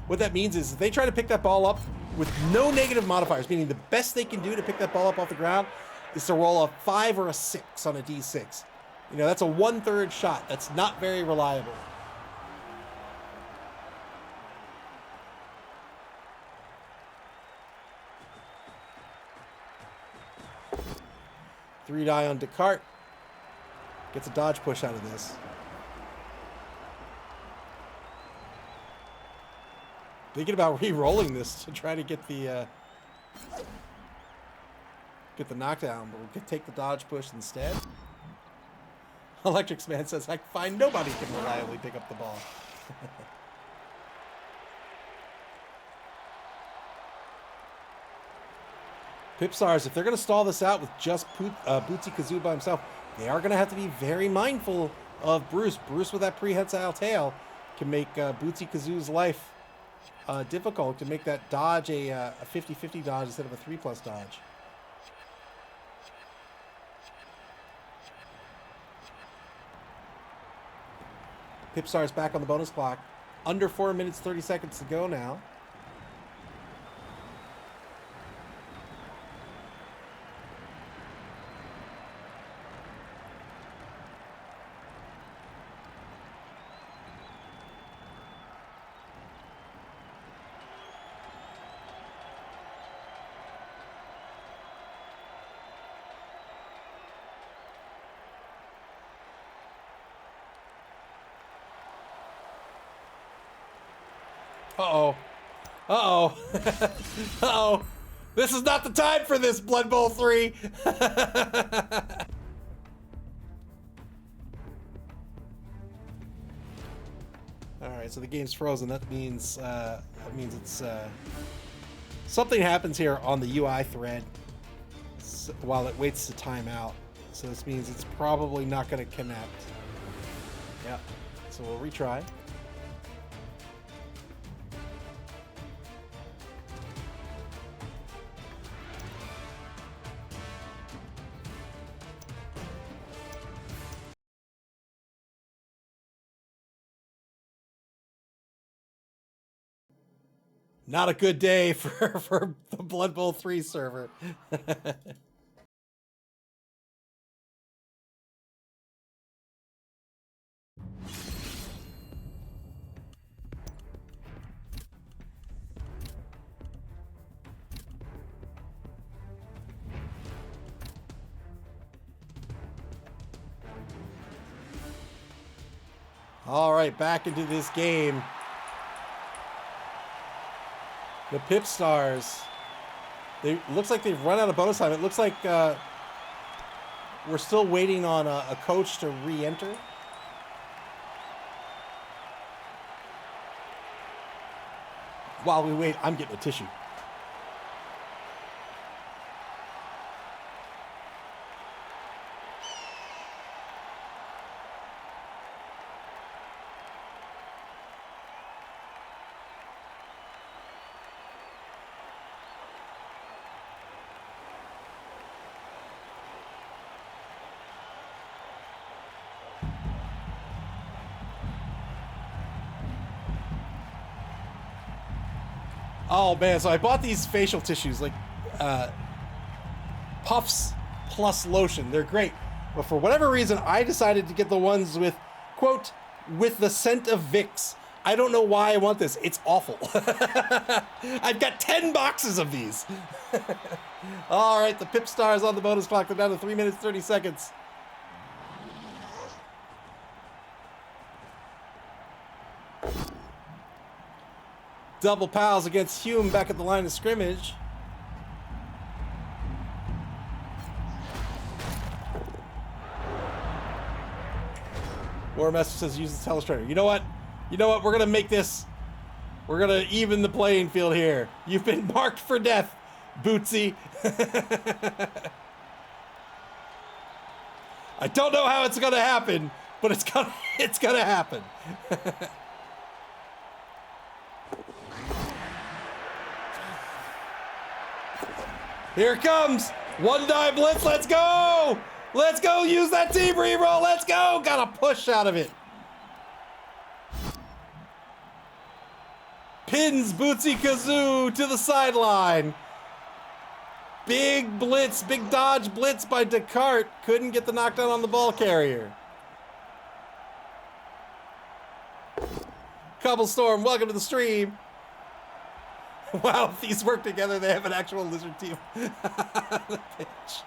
What that means is if they try to pick that ball up with no negative modifiers, meaning the best they can do to pick that ball up off the ground is to roll a 5 or a 6 on a D6. You know, that's a 1/3 shot. That's not very reliable. Three die on Descartes. Gets a dodge push out of this. Thinking about re-rolling this to try to get the knockdown, but we'll take the dodge push instead. Electrics Man says, I find nobody can reliably pick up the ball. PipStars, if they're going to stall this out with just Bootsy Kazoo by himself, they are going to have to be very mindful of Bruce. Bruce with that prehensile tail can make Bootsy Kazoo's life difficult, to make that dodge a 50-50 dodge instead of a 3+ dodge. PipStars back on the bonus clock. Under 4 minutes, 30 seconds to go now. Uh-oh. Uh-oh. Uh-oh. This is not the time for this, Blood Bowl 3. Alright, so the game's frozen. That means it's something happens here on the UI thread while it waits to time out. So this means it's probably not going to connect. Yep. So we'll retry. Not a good day for the Blood Bowl 3 server. All right, back into this game. The PipStars, looks like they've run out of bonus time. It looks like we're still waiting on a coach to re-enter. While we wait, I'm getting a tissue. Oh man, so I bought these facial tissues, like Puffs plus lotion. They're great. But for whatever reason, I decided to get the ones with, quote, with the scent of Vicks. I don't know why I want this. It's awful. I've got 10 boxes of these. All right, the PipStars on the bonus clock. They're down to 3 minutes, 30 seconds. Double pals against Hume back at the line of scrimmage. Warmaster says use the telestrator. You know what? You know what? We're gonna make this. We're gonna even the playing field here. You've been marked for death, Bootsy. I don't know how it's gonna happen, but it's gonna happen. Here it comes. One dime blitz. Let's go. Let's go. Use that team reroll. Let's go. Got a push out of it. Pins Bootsy Kazoo to the sideline. Big blitz, big dodge blitz by Descartes. Couldn't get the knockdown on the ball carrier. Cobblestorm, welcome to the stream. Wow, if these work together, they have an actual lizard team on the pitch.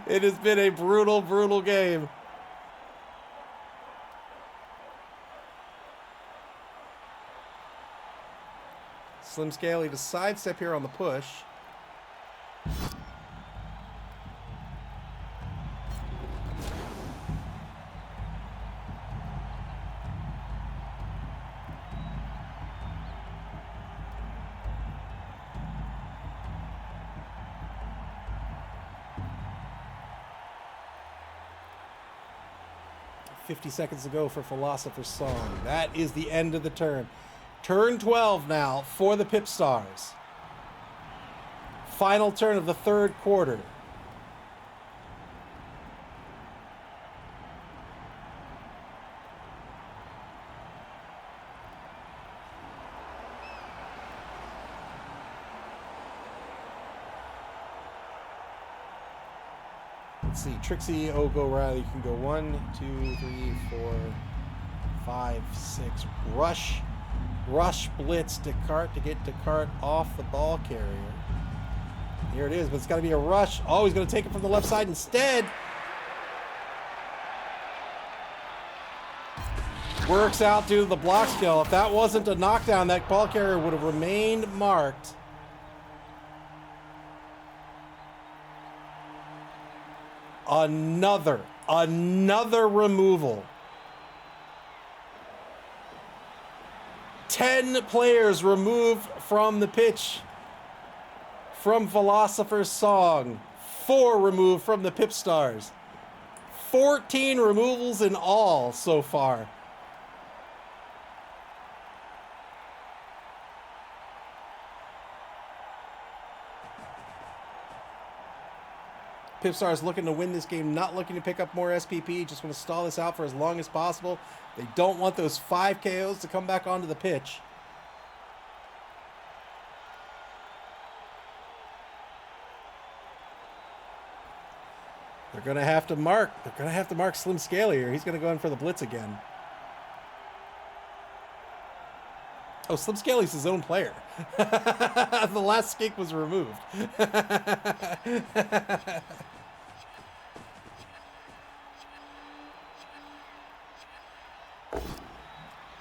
It has been a brutal, brutal game. Slim Scaly to sidestep here on the push. $50 seconds to go for Philosopher's Song. That is the end of the turn. Turn 12 now for the PipStars. Final turn of the third quarter. Let's see, Trixie, Ogo, Riley, you can go 1, 2, 3, 4, 5, 6. Rush blitz Descartes to get Descartes off the ball carrier. Here it is, but it's got to be a rush. Oh, he's going to take it from the left side instead. Works out due to the block skill. If that wasn't a knockdown, that ball carrier would have remained marked. Another removal. 10 players removed from the pitch from Philosopher's Song. 4 removed from the PipStars. 14 removals in all so far. PipStars looking to win this game, not looking to pick up more SPP, just want to stall this out for as long as possible. They don't want those 5 KOs to come back onto the pitch. They're going to have to mark. They're going to have to mark Slim Scaly here. He's going to go in for the blitz again. Oh, Slim Scaly's his own player. The last skink was removed.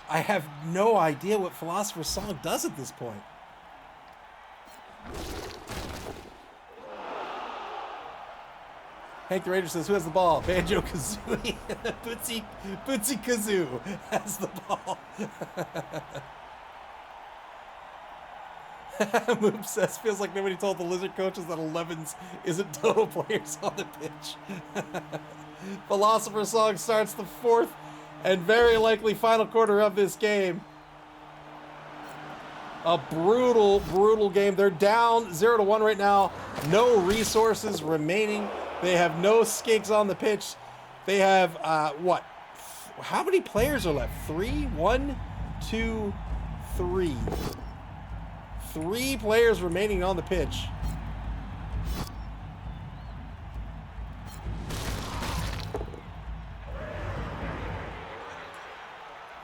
I have no idea what Philosopher's Song does at this point. Hank the Ranger says, who has the ball? Banjo-Kazooie. Bootsy Kazoo has the ball. Moop says, feels like nobody told the Lizard coaches that 11s isn't total players on the pitch. Philosopher's Song starts the 4th and very likely final quarter of this game. A brutal, brutal game. They're down 0-1 right now. No resources remaining. They have no skinks on the pitch. They have, what? How many players are left? 3? 1, 2, 3. 3 players remaining on the pitch.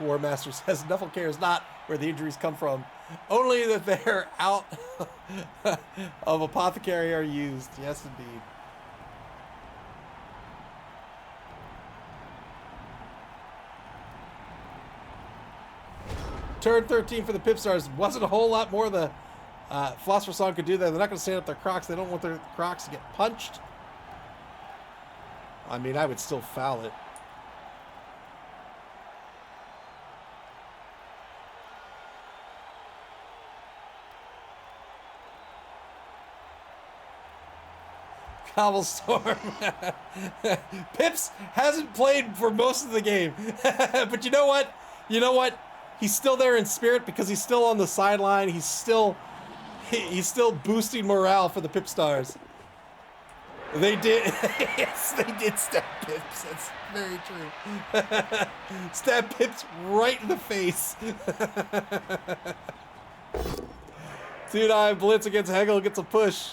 War Master says, Nuffle cares not where the injuries come from. Only that they're out of Apothecary are used. Yes, indeed. Turn 13 for the PipStars. Wasn't a whole lot more the Philosopher's Song could do there. They're not going to stand up their Crocs. They don't want their Crocs to get punched. I mean, I would still foul it. Cobblestorm. Pips hasn't played for most of the game. But you know what? You know what? He's still there in spirit because he's still on the sideline. He's still boosting morale for the PipStars. They did. Yes, they did stab Pips. That's very true. Stab Pips right in the face. 2-9 blitz against Hegel gets a push.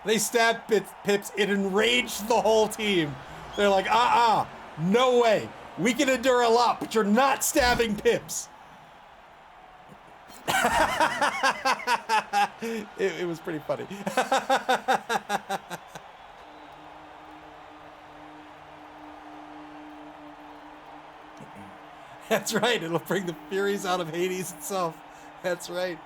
They stabbed Pips. It enraged the whole team. They're like, no way. We can endure a lot, but you're not stabbing Pips. It was pretty funny. That's right. It'll bring the Furies out of Hades itself. That's right.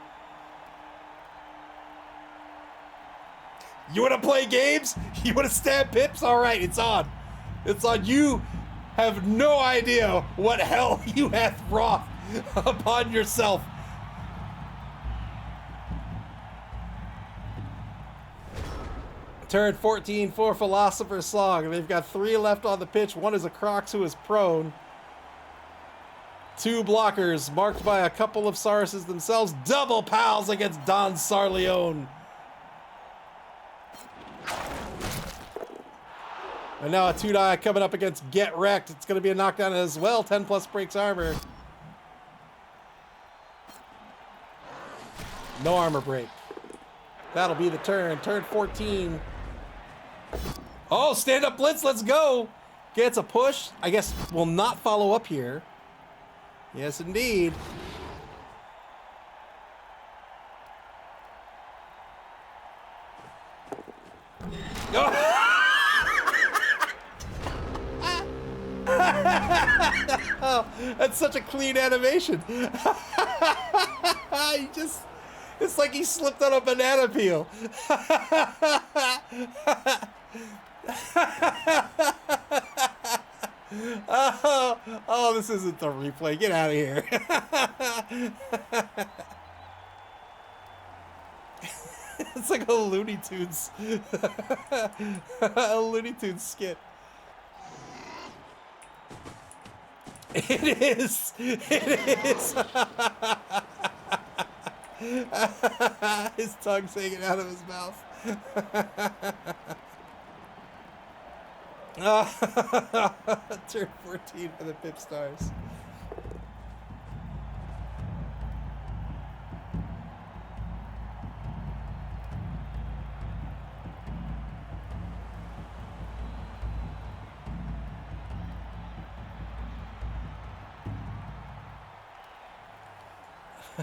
You want to play games? You want to stab Pips? All right, it's on. It's on. You have no idea what hell you have wrought upon yourself. Turn 14 for Philosopher's Song. They've got 3 left on the pitch. One is a Crocs who is prone. 2 blockers marked by a couple of Sarses themselves. Double pals against Don Sarleone. And now a 2-die coming up against Get Wrecked. It's going to be a knockdown as well. 10 plus breaks armor. No armor break. That'll be the turn. Turn 14. Oh, stand up blitz. Let's go. Gets a push. I guess will not follow up here. Yes, indeed. Oh. Oh, that's such a clean animation. It's like he slipped on a banana peel. Oh, this isn't the replay. Get out of here. It's like a Looney Tunes, a Looney Tunes skit. It is. It is. His tongue's hanging out of his mouth. Turn 14 for the PipStars.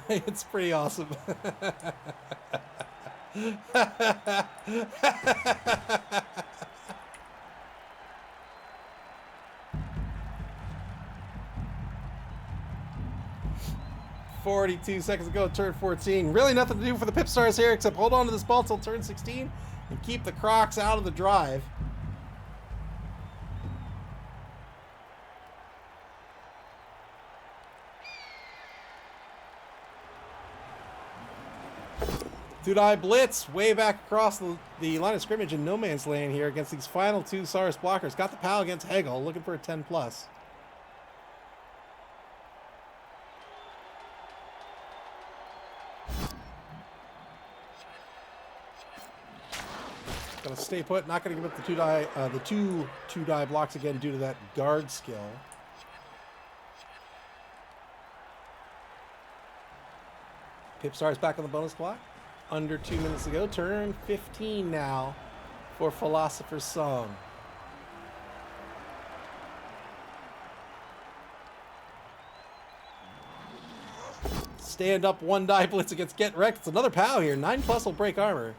It's pretty awesome. "42 seconds ago, turn 14. Really nothing to do for the PipStars here except hold on to this ball till turn 16 and keep the Crocs out of the drive. Two-die blitz way back across the line of scrimmage in no man's land here against these final 2 Sars blockers. Got the pal against Hegel, looking for a 10 plus. Gonna stay put, not gonna give up the two-die blocks again due to that guard skill. PipStars back on the bonus clock. Under 2 minutes to go. Turn 15 now for Philosopher's Song. Stand up 1-die blitz against Get Wrecked. It's another POW here. 9 plus will break armor.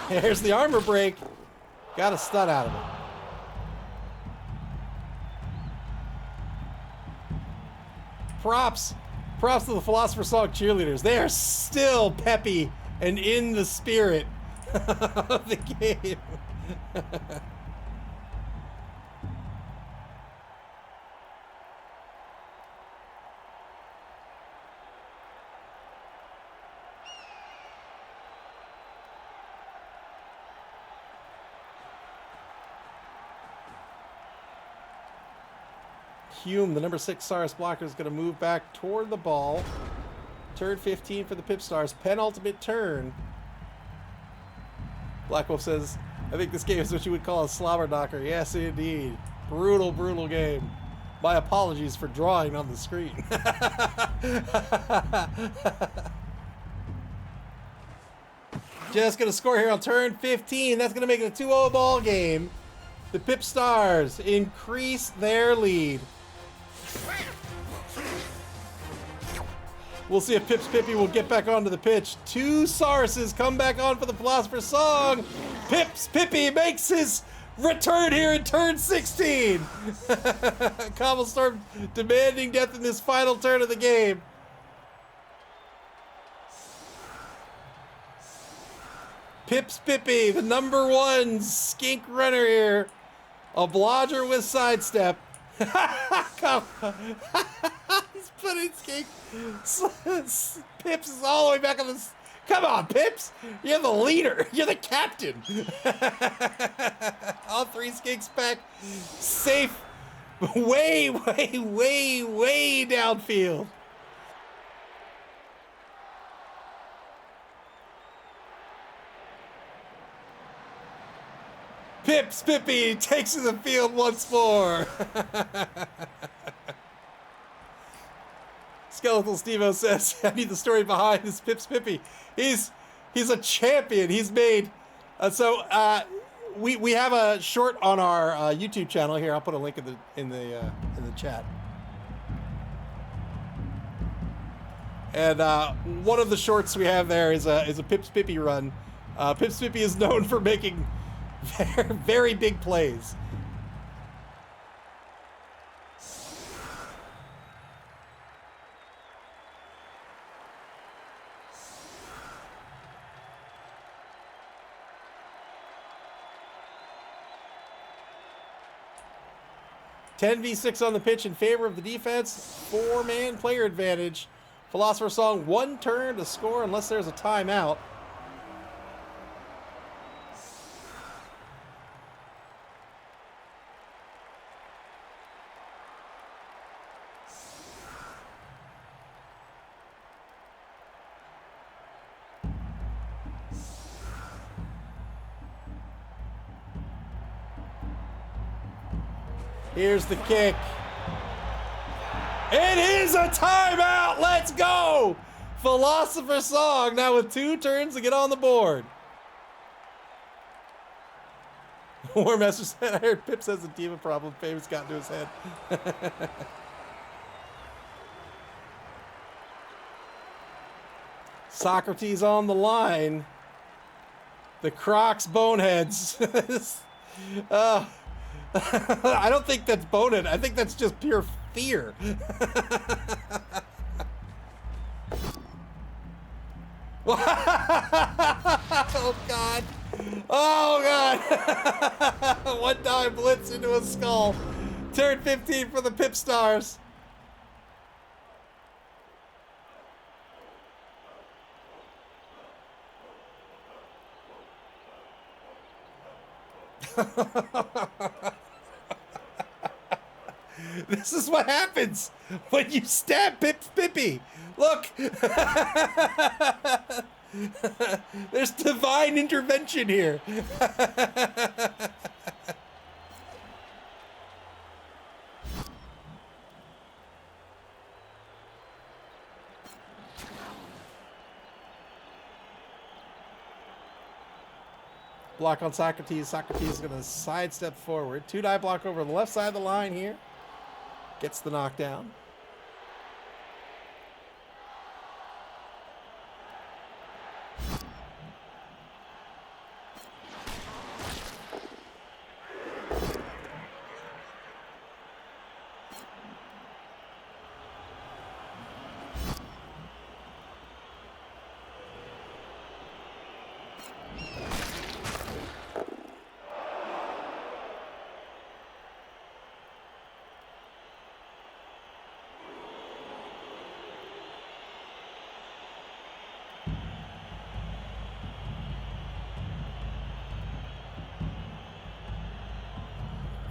There's the armor break. Got a stun out of it. Props to the Philosopher's Song cheerleaders. They are still peppy and in the spirit of the game. Hume, the number 6 Saurus blocker, is going to move back toward the ball. Turn 15 for the PipStars. Penultimate turn. Black Wolf says, I think this game is what you would call a slobber knocker. Yes, indeed. Brutal, brutal game. My apologies for drawing on the screen. Just going to score here on turn 15. That's going to make it a 2-0 ball game. The PipStars increase their lead. We'll see if Pips Pippy will get back onto the pitch. 2 Sauruses come back on for the Philosopher's Song. Pips Pippy makes his return here in turn 16. Cobblestorm demanding death in this final turn of the game. Pips Pippy, the number 1 skink runner here. A blodger with sidestep. He's putting skink. Pips is all the way back on this. Come on, Pips. You're the leader. You're the captain. All 3 skinks back. Safe. Way, way, way, way downfield. Pips Pippy takes to the field once more. Skeletal Stevo says, I need the story behind this Pips Pippy. He's a champion. He's made we have a short on our YouTube channel here. I'll put a link in the chat. And one of the shorts we have there is a Pips Pippy run. Pips Pippy is known for making very, very big plays. Ten v 6 on the pitch in favor of the defense. 4-man player advantage. Philosopher's Song, 1 turn to score unless there's a timeout. Here's the kick. It is a timeout. Let's go. Philosopher's Song now with 2 turns to get on the board. Warmaster said, I heard Pips has a diva problem. Fame's got into his head. Socrates on the line. The Crocs boneheads. I don't think that's bonehead. I think that's just pure fear. Oh, God. Oh, God. 1-dime blitz into a skull. Turn 15 for the PipStars. This is what happens when you stab Pips Pippy. Look. There's divine intervention here. Block on Socrates. Socrates is going to sidestep forward. 2-die block over the left side of the line here. Gets the knockdown.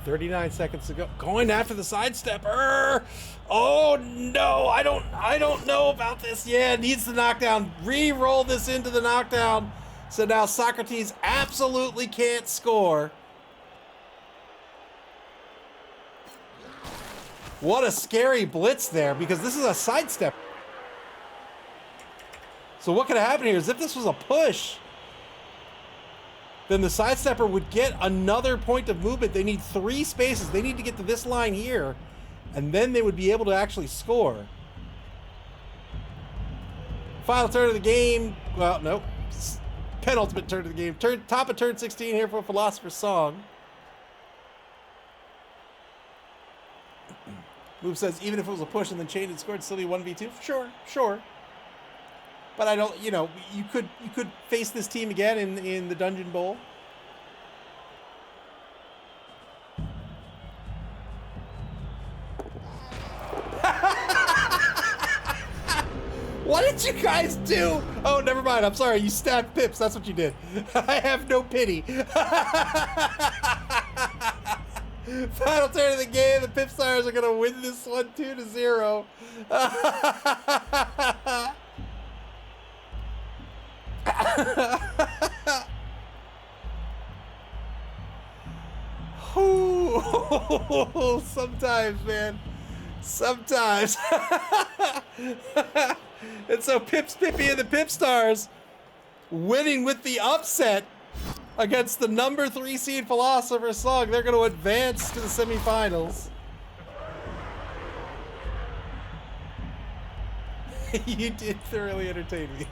39 seconds to go. Going after the sidestepper. Oh no, I don't know about this. Yeah, needs the knockdown. Re-roll this into the knockdown. So now Socrates absolutely can't score. What a scary blitz there, because this is a sidestep. So what could have happened here is if this was a push, then the sidestepper would get another point of movement. They need 3 spaces. They need to get to this line here, and then they would be able to actually score. Final turn of the game. Well, nope. Penultimate turn of the game. Top of turn 16 here for Philosopher's Song. Move says, even if it was a push and then chained and scored, it'd still be 1v2. Sure. But I don't, you could face this team again in the Dungeon Bowl. What did you guys do? Oh, never mind. I'm sorry. You stabbed Pips. That's what you did. I have no pity. Final turn of the game. The PipStars are going to win this one 2-0. Sometimes, man. Sometimes. And so Pippy and the PipStars winning with the upset against the number 3 seed Philosopher's Song. They're going to advance to the semifinals. You did thoroughly entertain me.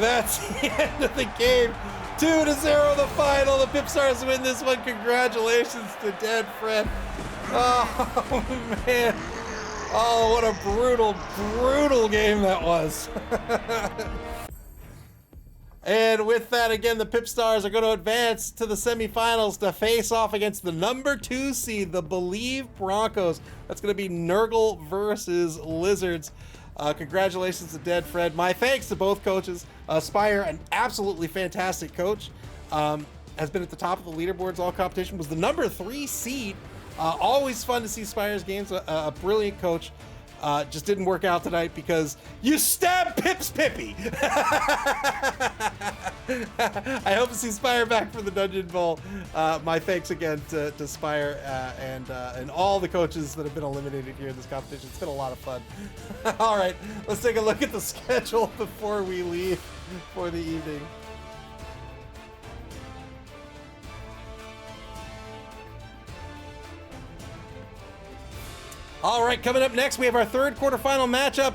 That's the end of the game. 2-0 the final. The PipStars win this one. Congratulations to Dead Fred. Oh, man. Oh, what a brutal game that was. And with that, again, the PipStars are going to advance to the semifinals to face off against the number 2 seed, the Believe Broncos. That's going to be Nurgle versus Lizards. Congratulations to Dead Fred. My thanks to both coaches. Spire, an absolutely fantastic coach, has been at the top of the leaderboards all competition, was the number 3 seed. Always fun to see Spire's games. A brilliant coach. Just didn't work out tonight because you stabbed Pip's Pippy. I hope to see Spire back for the Dungeon Bowl. My thanks again to Spire and all the coaches that have been eliminated here in this competition. It's been a lot of fun. All right, let's take a look at the schedule before we leave for the evening. All right, coming up next, we have our third quarterfinal matchup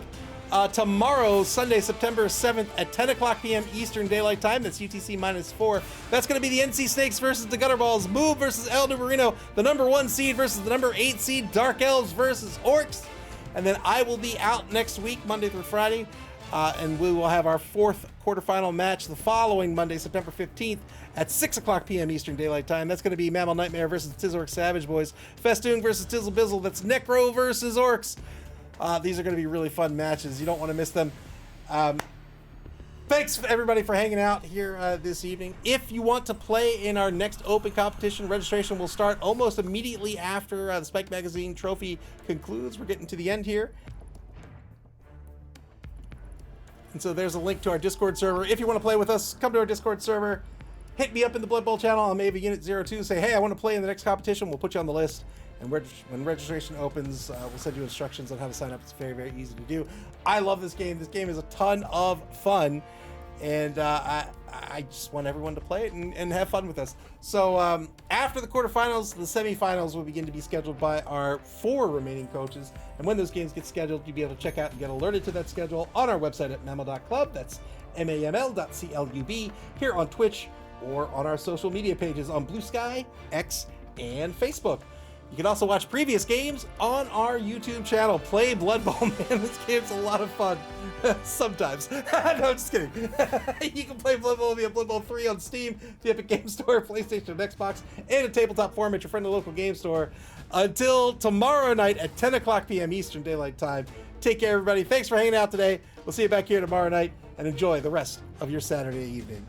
tomorrow, Sunday, September 7th at 10 o'clock p.m. Eastern Daylight Time. That's UTC -4. That's going to be the NC Snakes versus the Gutterballs, Move versus El Numerino, the number 1 seed versus the number 8 seed, Dark Elves versus Orcs. And then I will be out next week, Monday through Friday, and we will have our fourth quarterfinal match the following Monday, September 15th at 6 o'clock p.m. Eastern Daylight Time. That's going to be Mammal Nightmare versus Tizzork Savage Boys, Festoon versus Tizzle Bizzle. That's Necro versus Orcs. These are going to be really fun matches. You don't want to miss them. Thanks everybody for hanging out here this evening. If you want to play in our next open competition, registration will start almost immediately after the Spike Magazine trophy concludes. We're getting to the end here. And so there's a link to our Discord server. If you want to play with us, come to our Discord server. Hit me up in the Blood Bowl channel. I'm Ava Unit 02. Say, hey, I want to play in the next competition. We'll put you on the list. And when registration opens, we'll send you instructions on how to sign up. It's very, very easy to do. I love this game. This game is a ton of fun. And I just want everyone to play it and have fun with us. So after the quarterfinals, the semifinals will begin to be scheduled by our 4 remaining coaches. And when those games get scheduled, you'll be able to check out and get alerted to that schedule on our website at maml.club. That's maml.club, here on Twitch, or on our social media pages on Blue Sky, X, and Facebook. You can also watch previous games on our YouTube channel. Play Blood Bowl, man. This game's a lot of fun. Sometimes. No, I'm just kidding. You can play Blood Bowl via Blood Bowl 3 on Steam, the Epic Game Store, PlayStation, and Xbox, and a tabletop forum at your friendly local game store. Until tomorrow night at 10 o'clock p.m. Eastern Daylight Time, Take care, everybody. Thanks for hanging out today. We'll see you back here tomorrow night, and enjoy the rest of your Saturday evening.